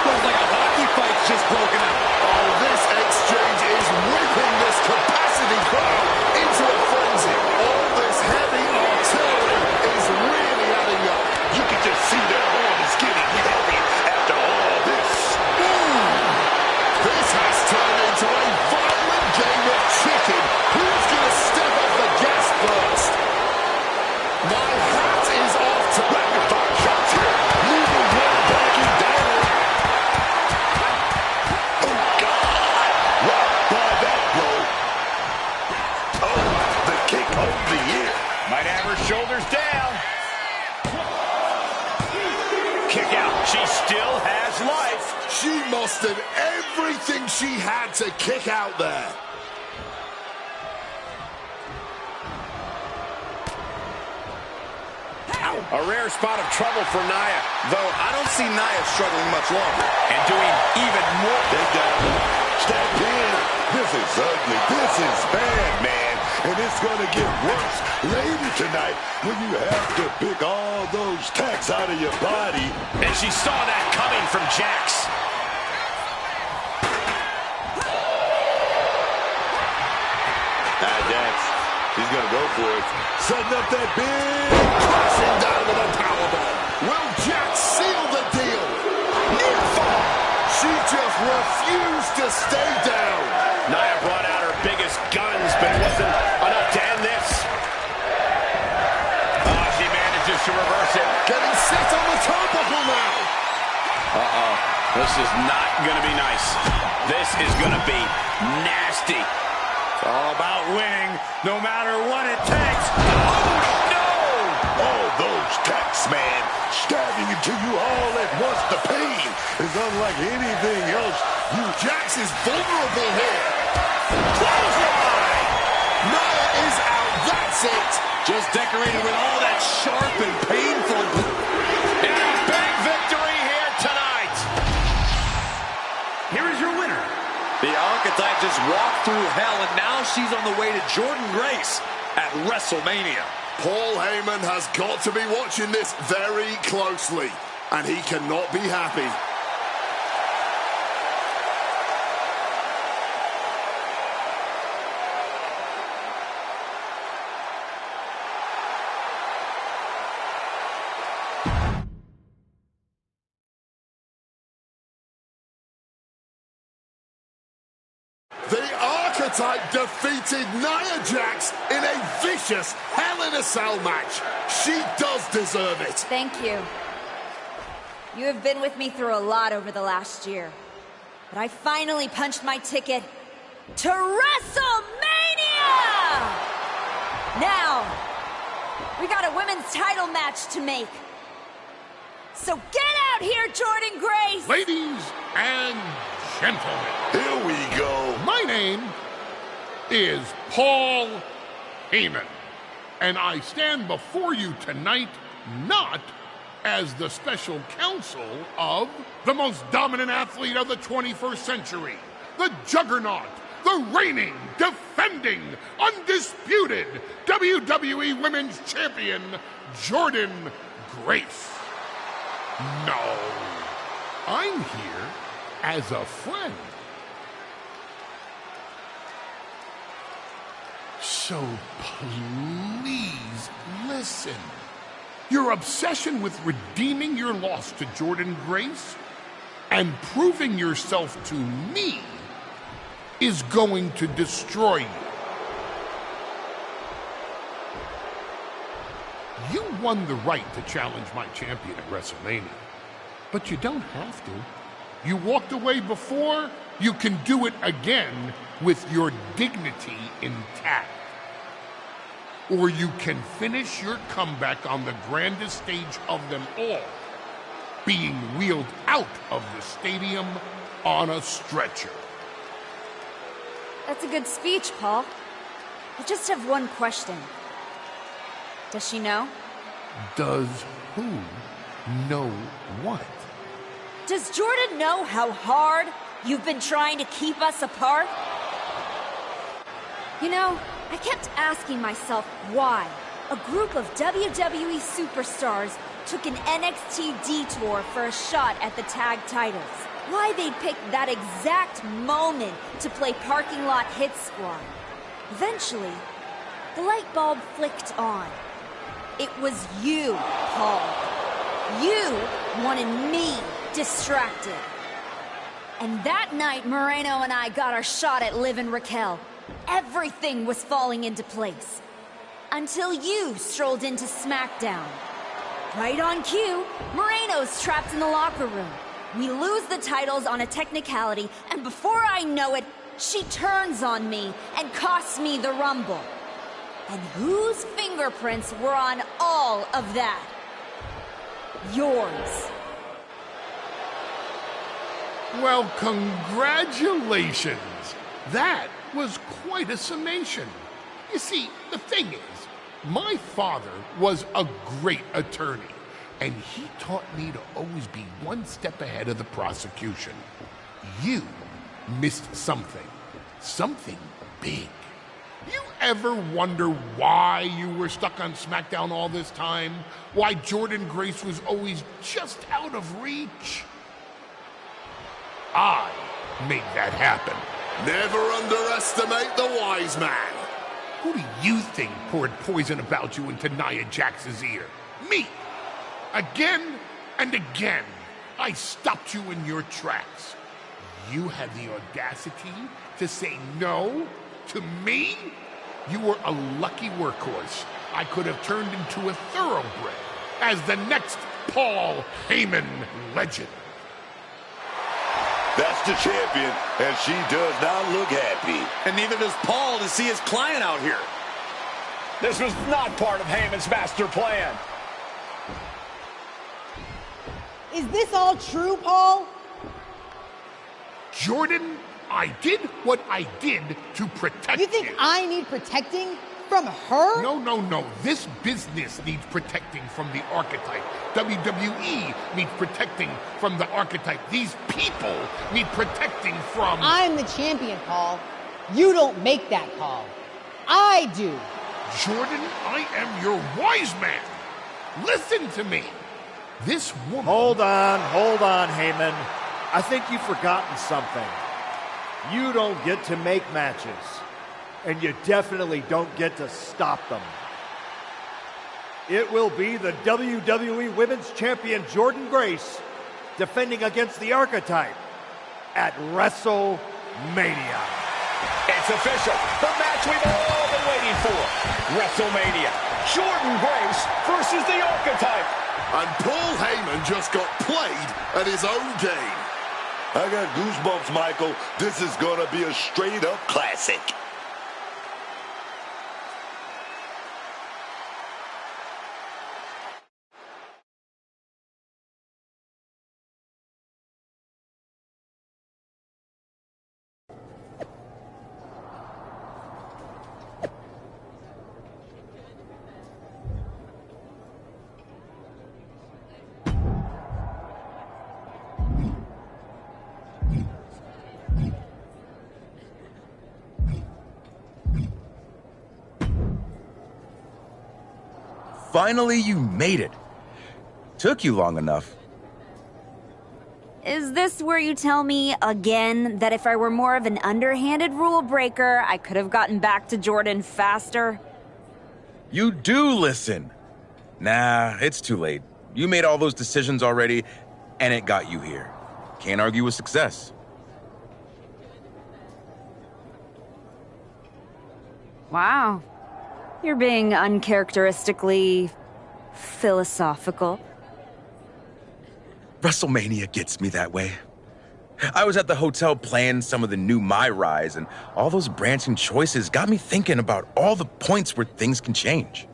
Looks like a hockey fight's just broken out. Oh, this exchange is whipping this capacity crowd into a frenzy. All this heavy artillery is really adding up. You can just see their horn is getting heavy after all this. This has turned into a violent game of chicken. Who's going to step off the gas first? My hat is off to rapid fire shots here. Neither one backing down. Oh, God. Rocked by that blow. Oh, the kick over the ear. Might have her shoulders down. Kick out. She still has life. She mustered everything she had to kick out there. A rare spot of trouble for Nia, though I don't see Nia struggling much longer. And doing even more. Take down. Step in. This is ugly. This is bad, man. And it's going to get worse later tonight when you have to pick all those tacks out of your body. And she saw that coming from Jax. Jax, he's going to go for it. Setting up that big. Crashing down with a powerbomb. Will Jax seal the deal? Near fall. She just refused to stay down. Nia brought out her biggest guns, but it wasn't enough to end this. Oh, she manages to reverse it. Getting set on the turnbuckle now. Uh-oh. This is not going to be nice. This is going to be nasty. It's all about winning, no matter what it takes. Oh, no! All those tacks, man, stabbing into you all at once. The pain is unlike anything else. Jax is vulnerable here. Clothesline! Nia is out. That's it. Just decorated with all that sharp and painful. And a big victory here tonight. Here is your winner. The Archetype just walked through hell, and now she's on the way to Jordan Grace at WrestleMania. Paul Heyman has got to be watching this very closely, and he cannot be happy. The Archetype defeated Nia Jax in a vicious Hell in a Cell match. She does deserve it. Thank you. You have been with me through a lot over the last year. But I finally punched my ticket to WrestleMania! Now, we got a women's title match to make. So get out here, Jordan Grace! Ladies and gentlemen, here we go. My name is Paul Heyman, and I stand before you tonight not as the special counsel of the most dominant athlete of the 21st century, the juggernaut, the reigning, defending, undisputed WWE Women's Champion, Jordan Grace. No, I'm here as a friend. So please listen. Your obsession with redeeming your loss to Jordan Grace and proving yourself to me is going to destroy you. You won the right to challenge my champion at WrestleMania, but you don't have to. You walked away before, you can do it again with your dignity intact. Or you can finish your comeback on the grandest stage of them all, being wheeled out of the stadium on a stretcher. That's a good speech, Paul. I just have one question. Does she know? Does who know what? Does Jordan know how hard you've been trying to keep us apart? You know, I kept asking myself why a group of WWE superstars took an NXT detour for a shot at the tag titles. Why they'd pick that exact moment to play parking lot hit squad. Eventually, the light bulb flicked on. It was you, Paul. You wanted me distracted. And that night, Moreno and I got our shot at Liv and Raquel. Everything was falling into place. Until you strolled into SmackDown. Right on cue, Moreno's trapped in the locker room. We lose the titles on a technicality, and before I know it, she turns on me and costs me the Rumble. And whose fingerprints were on all of that? Yours. Well, congratulations. That was quite a summation. You see, the thing is, my father was a great attorney, and he taught me to always be one step ahead of the prosecution. You missed something. Something big. You ever wonder why you were stuck on SmackDown all this time? Why Jordynne Grace was always just out of reach? I made that happen. Never underestimate the wise man. Who do you think poured poison about you into Nia Jax's ear? Me. Again and again, I stopped you in your tracks. You had the audacity to say no to me? You were a lucky workhorse. I could have turned into a thoroughbred as the next Paul Heyman legend. That's the champion, and she does not look happy. And neither does Paul to see his client out here. This was not part of Heyman's master plan. Is this all true, Paul? Jordynne, I did what I did to protect you. You think I need protecting from her? No. This business needs protecting from the archetype. WWE needs protecting from the archetype. These people need protecting from... I'm the champion, Paul. You don't make that call. I do. Jordynne, I am your wise man. Listen to me. This woman... Hold on, Heyman. I think you've forgotten something. You don't get to make matches. And you definitely don't get to stop them. It will be the WWE Women's Champion Jordynne Grace defending against the Archetype at WrestleMania. It's official. The match we've all been waiting for. WrestleMania. Jordynne Grace versus the Archetype. And Paul Heyman just got played at his own game. I got goosebumps, Michael. This is gonna be a straight-up classic. Finally, you made it. Took you long enough. Is this where you tell me again that if I were more of an underhanded rule breaker, I could have gotten back to Jordynne faster? You do listen. Nah, it's too late. You made all those decisions already, and it got you here. Can't argue with success. Wow. You're being uncharacteristically philosophical. WrestleMania gets me that way. I was at the hotel playing some of the new MyRise, and all those branching choices got me thinking about all the points where things can change.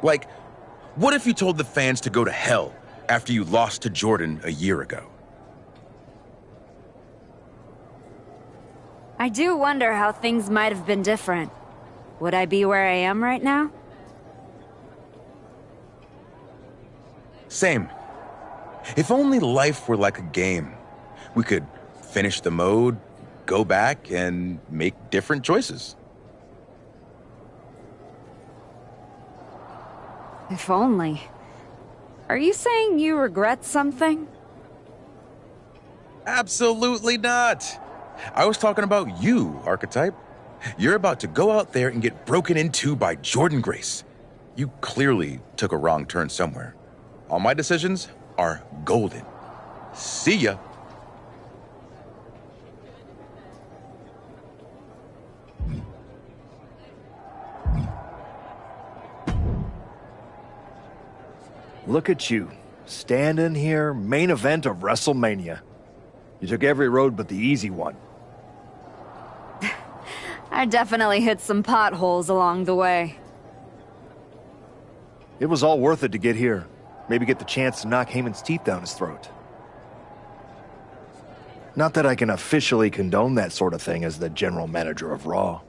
Like, what if you told the fans to go to hell after you lost to Jordynne a year ago? I do wonder how things might have been different. Would I be where I am right now? Same. If only life were like a game. We could finish the mode, go back, and make different choices. If only. Are you saying you regret something? Absolutely not. I was talking about you, Archetype. You're about to go out there and get broken into by Jordan Grace. You clearly took a wrong turn somewhere. All my decisions are golden. See ya. Look at you, standing here, main event of WrestleMania. You took every road but the easy one. I definitely hit some potholes along the way. It was all worth it to get here. Maybe get the chance to knock Heyman's teeth down his throat. Not that I can officially condone that sort of thing as the general manager of Raw.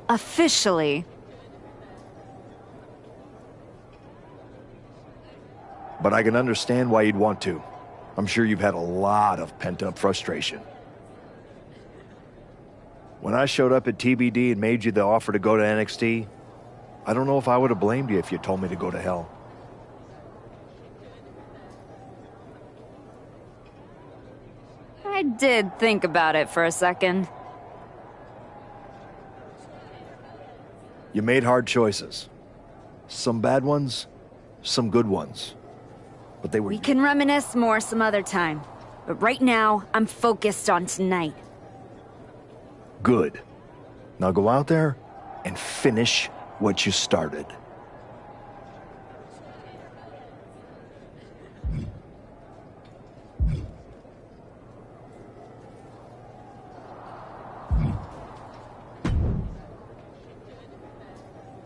Officially. But I can understand why you'd want to. I'm sure you've had a lot of pent-up frustration. When I showed up at TBD and made you the offer to go to NXT, I don't know if I would have blamed you if you told me to go to hell. I did think about it for a second. You made hard choices. Some bad ones, some good ones. But they were... We can reminisce more some other time. But right now, I'm focused on tonight. Good. Now go out there and finish what you started.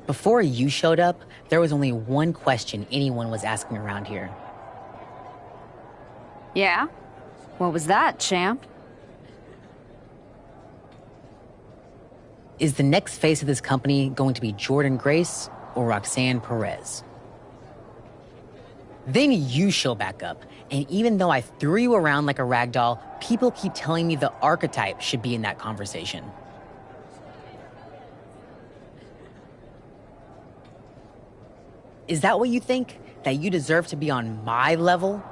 Before you showed up, there was only one question anyone was asking around here. Yeah? What was that, champ? Is the next face of this company going to be Jordan Grace or Roxanne Perez? Then you show back up, and even though I threw you around like a rag doll, people keep telling me the Archetype should be in that conversation. Is that what you think? That you deserve to be on my level?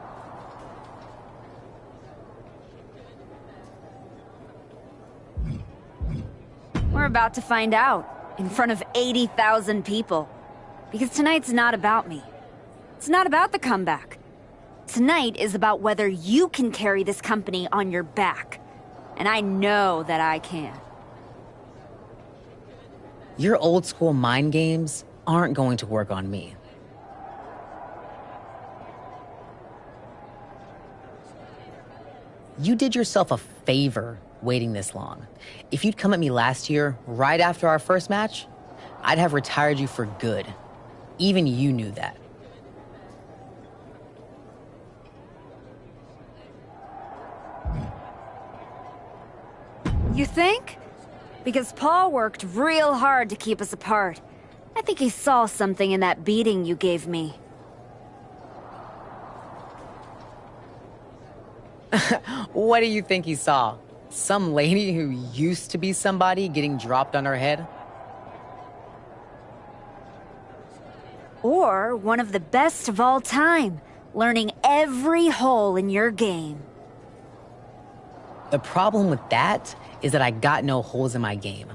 We're about to find out, in front of 80,000 people. Because tonight's not about me. It's not about the comeback. Tonight is about whether you can carry this company on your back. And I know that I can. Your old school mind games aren't going to work on me. You did yourself a favor waiting this long. If you'd come at me last year, right after our first match, I'd have retired you for good. Even you knew that. You think? Because Paul worked real hard to keep us apart. I think he saw something in that beating you gave me. What do you think he saw? Some lady who used to be somebody getting dropped on her head? Or one of the best of all time, learning every hole in your game. The problem with that is that I got no holes in my game.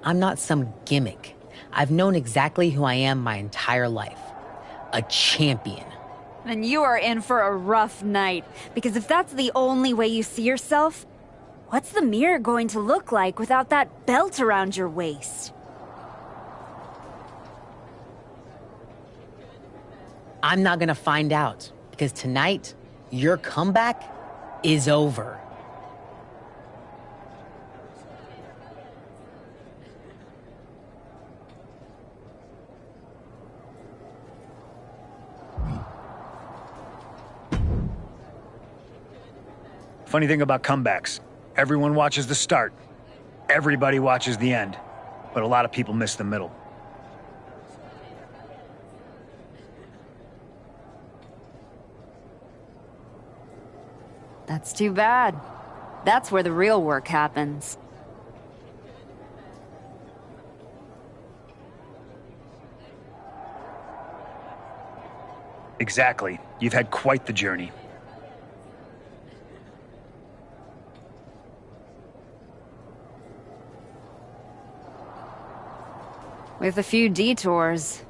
I'm not some gimmick. I've known exactly who I am my entire life. A champion. Then you are in for a rough night, because if that's the only way you see yourself, what's the mirror going to look like without that belt around your waist? I'm not gonna find out, because tonight, your comeback is over. Funny thing about comebacks, everyone watches the start. Everybody watches the end. But a lot of people miss the middle. That's too bad. That's where the real work happens. Exactly. You've had quite the journey. With a few detours.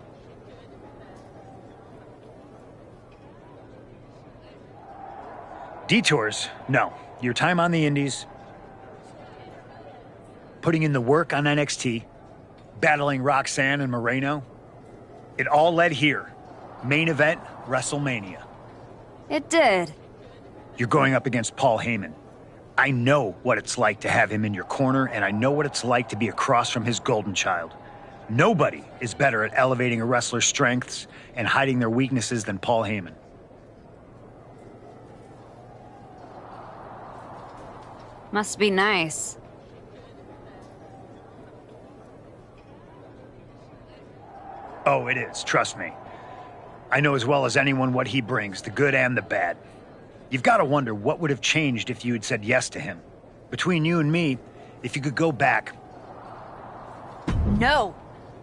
Detours? No. Your time on the Indies, putting in the work on NXT, battling Roxanne and Moreno, it all led here. Main event, WrestleMania. It did. You're going up against Paul Heyman. I know what it's like to have him in your corner, and I know what it's like to be across from his golden child. Nobody is better at elevating a wrestler's strengths and hiding their weaknesses than Paul Heyman. Must be nice. Oh, it is, trust me. I know as well as anyone what he brings, the good and the bad. You've got to wonder what would have changed if you had said yes to him. Between you and me, if you could go back. No,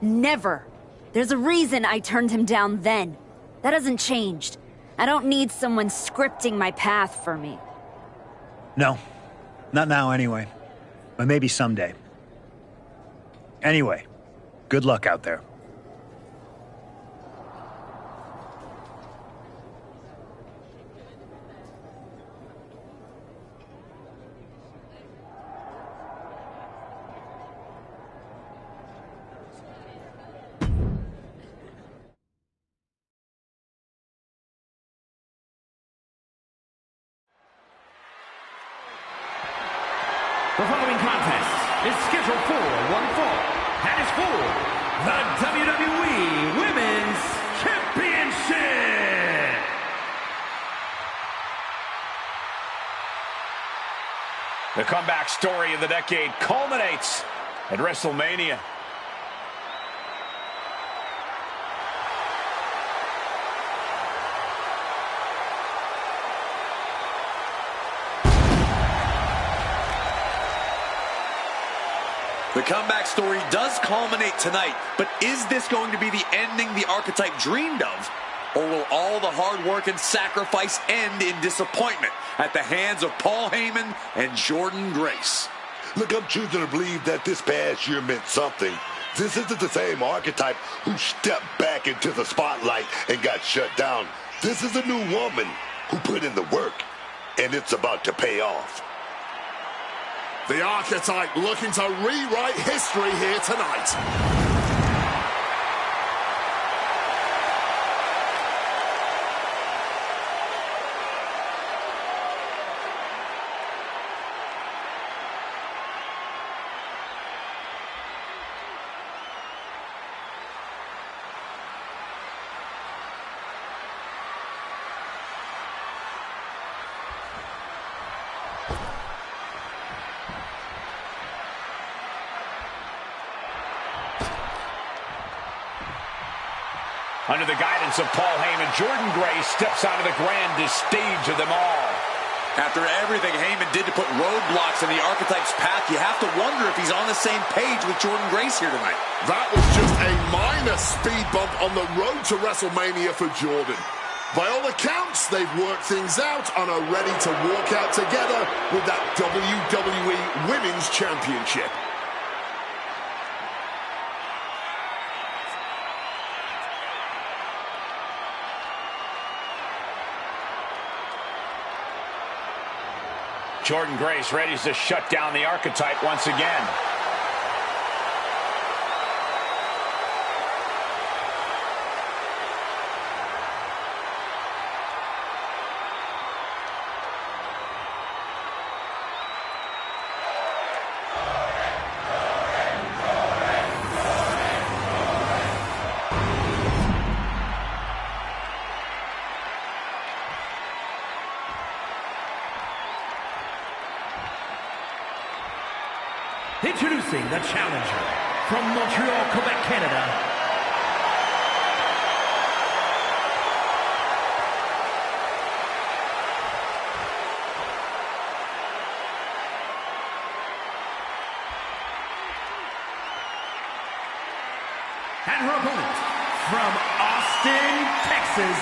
never. There's a reason I turned him down then. That hasn't changed. I don't need someone scripting my path for me. No, not now anyway. But maybe someday. Anyway, good luck out there. The following contest is scheduled for one fall and is for the WWE Women's Championship. The comeback story of the decade culminates at WrestleMania. The comeback story does culminate tonight, but is this going to be the ending the Archetype dreamed of? Or will all the hard work and sacrifice end in disappointment at the hands of Paul Heyman and Jordynne Grace? Look, I'm choosing to believe that this past year meant something. This isn't the same Archetype who stepped back into the spotlight and got shut down. This is a new woman who put in the work, and it's about to pay off. The Archetype looking to rewrite history here tonight. Under the guidance of Paul Heyman, Jordynne Grace steps onto the grandest stage of them all. After everything Heyman did to put roadblocks in the Archetype's path, you have to wonder if he's on the same page with Jordynne Grace here tonight. That was just a minor speed bump on the road to WrestleMania for Jordynne. By all accounts, they've worked things out and are ready to walk out together with that WWE Women's Championship. Jordynne Grace ready to shut down the Archetype once again. Introducing the challenger from Montreal, Quebec, Canada, and her opponent from Austin, Texas,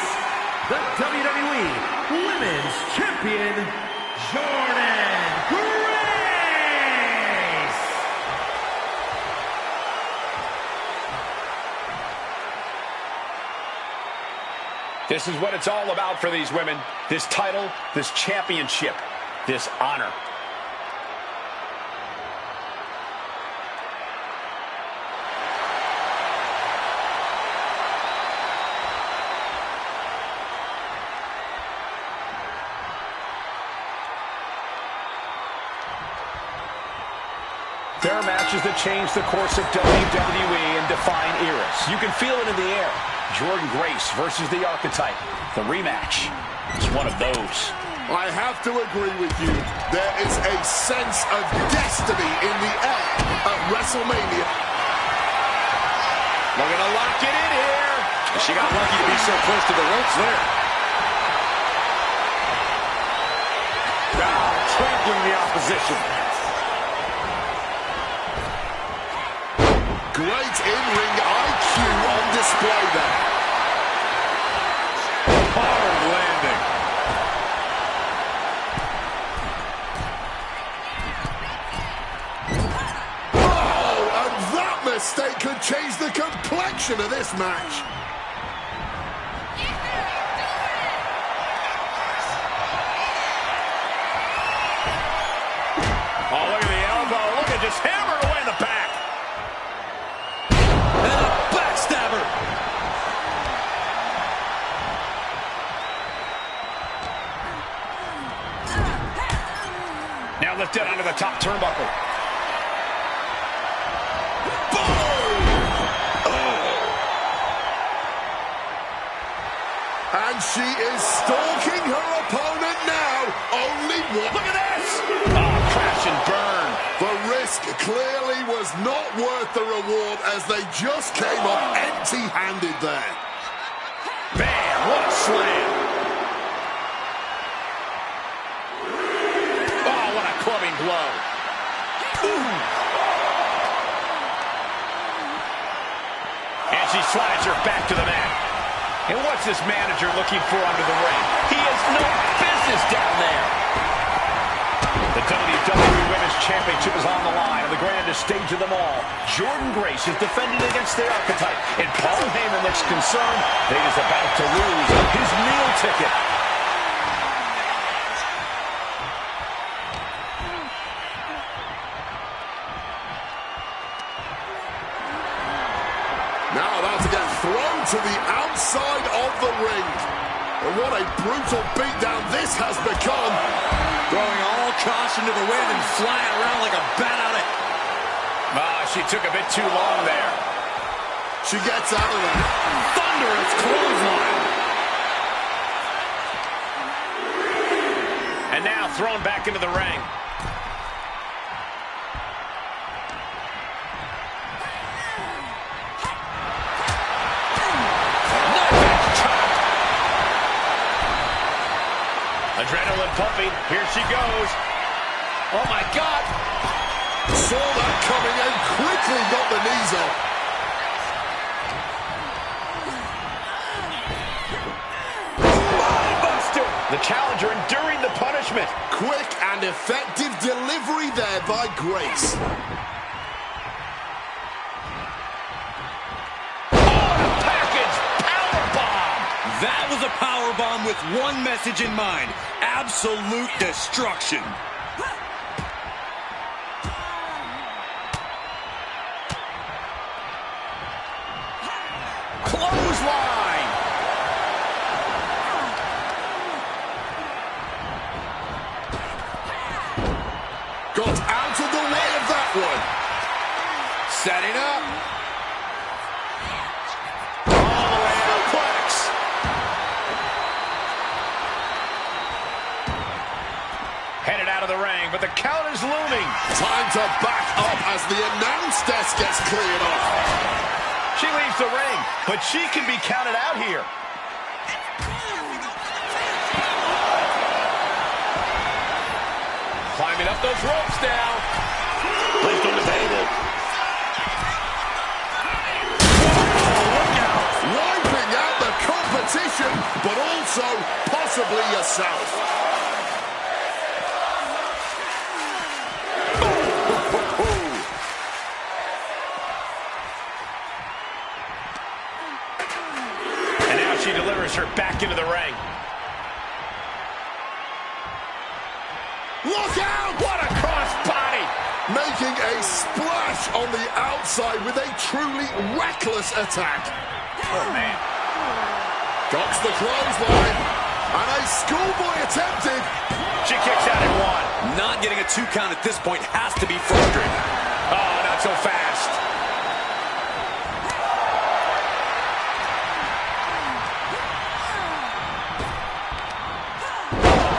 the WWE Women's Champion, Jordynne Grace. This is what it's all about for these women. This title, this championship, this honor. There are matches that change the course of WWE and define eras. You can feel it in the air. Jordynne Grace versus the Archetype. The rematch is one of those. I have to agree with you. There is a sense of destiny in the air at WrestleMania. We're going to lock it in here. She got lucky to be so close to the ropes there. Trampling the opposition. Great in-ring IQ on display there. Hard landing. Oh, and that mistake could change the complexion of this match. Oh, look at the elbow. Look at just hammered away in the back. Backstabber. Now lifted onto the top turnbuckle. And she is stalking her opponent now. Only one. Look at this. Oh, crash and burn. The risk clearly was not worth the reward as they just came up empty-handed there. Bam, what a slam. Oh, what a clubbing blow. Ooh. And she slides her back to the mat. And what's this manager looking for under the ring? He has no business down there. The WWE Women's Championship is on the line on the grandest stage of them all. Jordynne Grace is defending against the Archetype. And Paul Heyman looks concerned that he is about to lose his meal ticket. Now about to get thrown to the outside of the ring. And what a brutal beatdown this has become. Throwing all caution to the wind and flying around like a bat out of... She took a bit too long there. She gets out of there. Thunderous clothesline. And now thrown back into the ring. Adrenaline pumping. Here she goes. Oh, my God. Saw that coming and quickly got the knees up. Buster. The challenger enduring the punishment. Quick and effective delivery there by Grace. That was a powerbomb with one message in mind. Absolute destruction. Clothesline. Got out of the way of that one. Setting up. Headed out of the ring, but the count is looming. Time to back up as the announce desk gets cleared off. She leaves the ring, but she can be counted out here. Climbing up those ropes now. Placed on the table. Wiping out the competition but also possibly yourself. And now she delivers her back into the ring. Look out! What a crossbody! Making a splash on the outside with a truly reckless attack. Oh, man. Ducks the clothesline. And a schoolboy attempted. She kicks out at one. Not getting a 2 count at this point has to be frustrating. Oh, not so fast.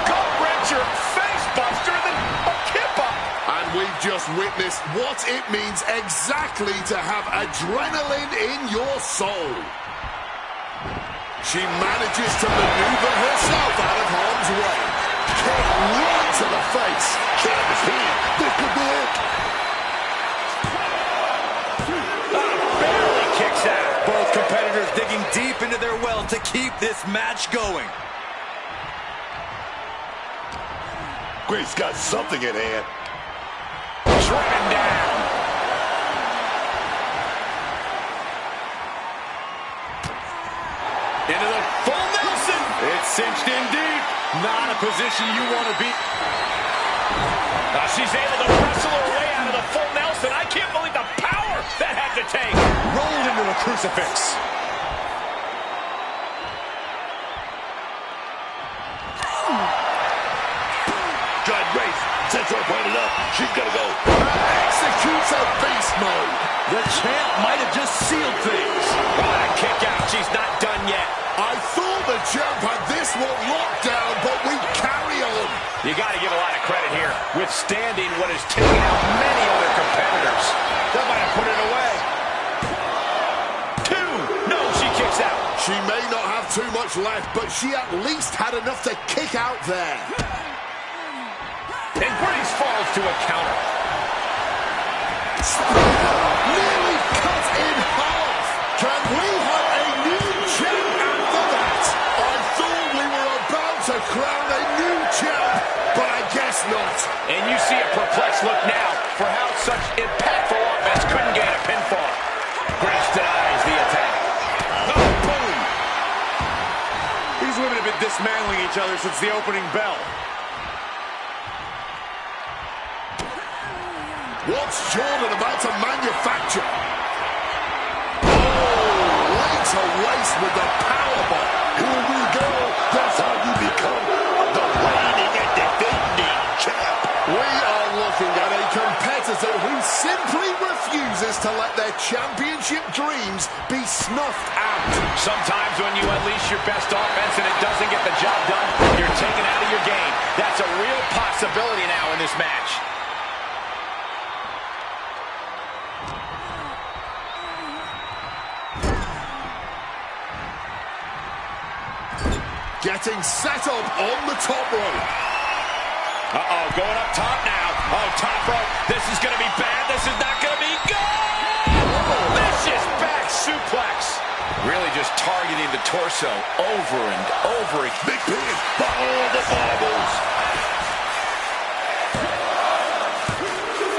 Gut-wrencher, face buster, then a kip-up. And we've just witnessed what it means exactly to have adrenaline in your soul. She manages to maneuver herself out of harm's way. Kick right to the face. Canvas here. This could be it. Barely kicks out. Both competitors digging deep into their well to keep this match going. Grace got something at hand. Driven down. Into the full Nelson. It's cinched in deep. Not a position you want to be. She's able to wrestle her way out of the full Nelson. I can't believe the power that had to take. Rolled into a crucifix. John Grace sets her pointed up. She's gonna go. Executes a beast mode. The champ might have just sealed things. What a kick out. She's not done yet. I thought the champ had this one locked down, but we carry on. You got to give a lot of credit here. Withstanding what has taken out many other competitors. That might have put it away. 2. No, she kicks out. She may not have too much left, but she at least had enough to kick out there. And Grace falls to a counter. Nearly cut in half. Can we have a new champ after that? I thought we were about to crown a new champ, but I guess not. And you see a perplexed look now for how such impactful offense couldn't get a pinfall. Grace denies the attack. Oh, boom! These women have been dismantling each other since the opening bell. What's Jordan about to manufacture? Oh, later waist with the powerbomb. Here we go. That's how you become the reigning and defending champ. We are looking at a competitor who simply refuses to let their championship dreams be snuffed out. Sometimes when you unleash your best offense and it doesn't get the job done, you're taken out of your game. That's a real possibility now in this match. Getting set up on the top rope. Uh-oh, going up top now. Oh, top rope. This is going to be bad. This is not going to be good. Vicious back suplex. Really just targeting the torso over and over again. Big pin by all the marbles.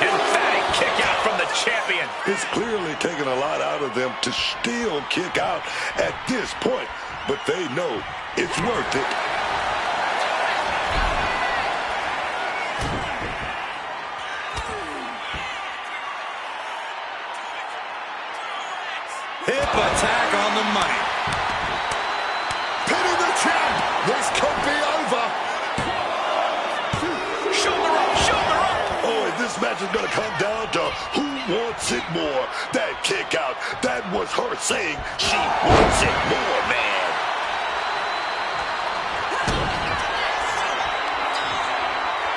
Emphatic kick out from the champion. It's clearly taken a lot out of them to still kick out at this point, but they know it's worth it. Hip attack on the money. Pinning the champ. This could be over. Shoulder up, shoulder up. Oh, and this match is going to come down to who wants it more. That kick out, that was her saying she wants it more, man.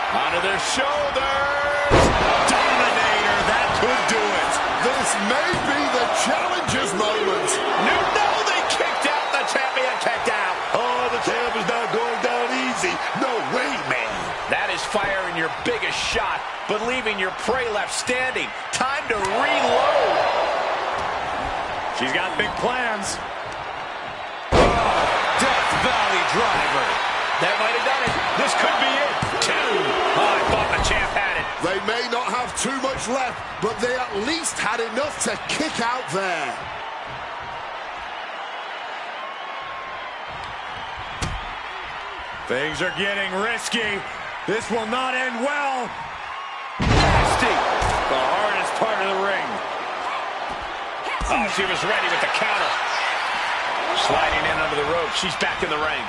Onto their shoulders. Dominator, that could do it. This may be the challenger's moment. No, they kicked out. The champion kicked out. Oh, the champ is not going down easy. No way, man. That is firing your biggest shot, but leaving your prey left standing. Time to reload. She's got big plans. Oh, death valley. driver. That might have done it. This could be it. 2. Oh, I thought the champ had it. They may not have too much left, but they at least had enough to kick out there. Things are getting risky. This will not end well. Nasty. The hardest part of the ring. Oh, she was ready with the counter. Sliding in under the rope. She's back in the ring.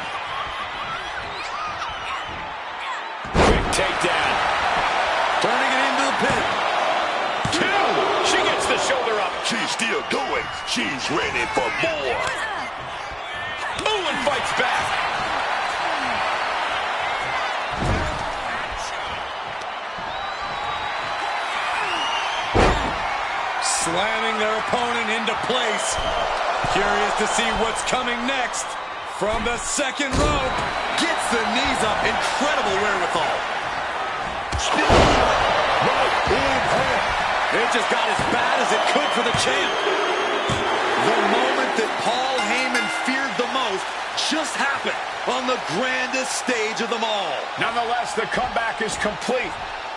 Quick takedown. Turning it into the pin. 2. She gets the shoulder up. She's still going. She's ready for more. Ooh, and fights back. Slamming their opponent into place. Curious to see what's coming next. From the second rope. Gets the knees up. Incredible wherewithal. It just got as bad as it could for the champ. The moment that Paul Heyman feared the most just happened on the grandest stage of them all. Nonetheless, the comeback is complete.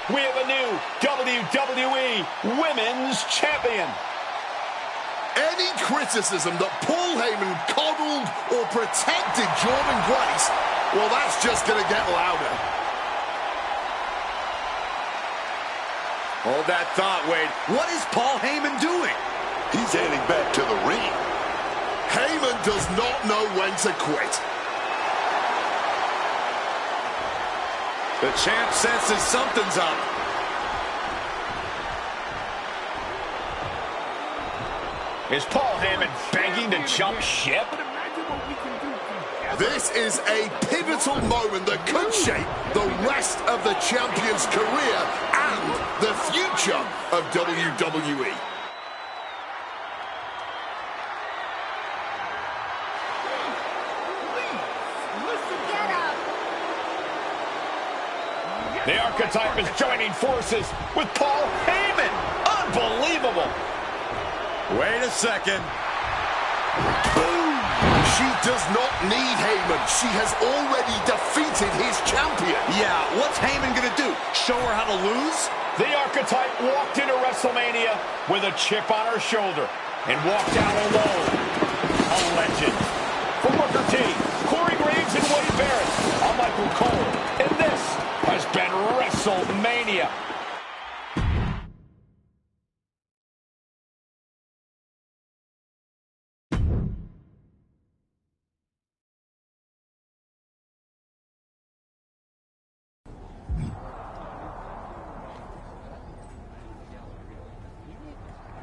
We have a new WWE Women's Champion. Any criticism that Paul Heyman coddled or protected Jordynne Grace, well, that's just going to get louder. Hold that thought, Wade. What is Paul Heyman doing? He's heading back to the ring. Heyman does not know when to quit. The champ senses something's up. Is Paul Heyman begging to jump ship? This is a pivotal moment that could shape the rest of the champion's career and the future of WWE. The Archetype is joining forces with Paul Heyman. Unbelievable. Wait a second. Boom! She does not need Heyman. She has already defeated his champion. Yeah, what's Heyman gonna do? Show her how to lose? The Archetype walked into WrestleMania with a chip on her shoulder and walked out alone. A legend. For Booker T, Corey Graves, and Wade Barrett, I'm Michael Cole, and this has been WrestleMania.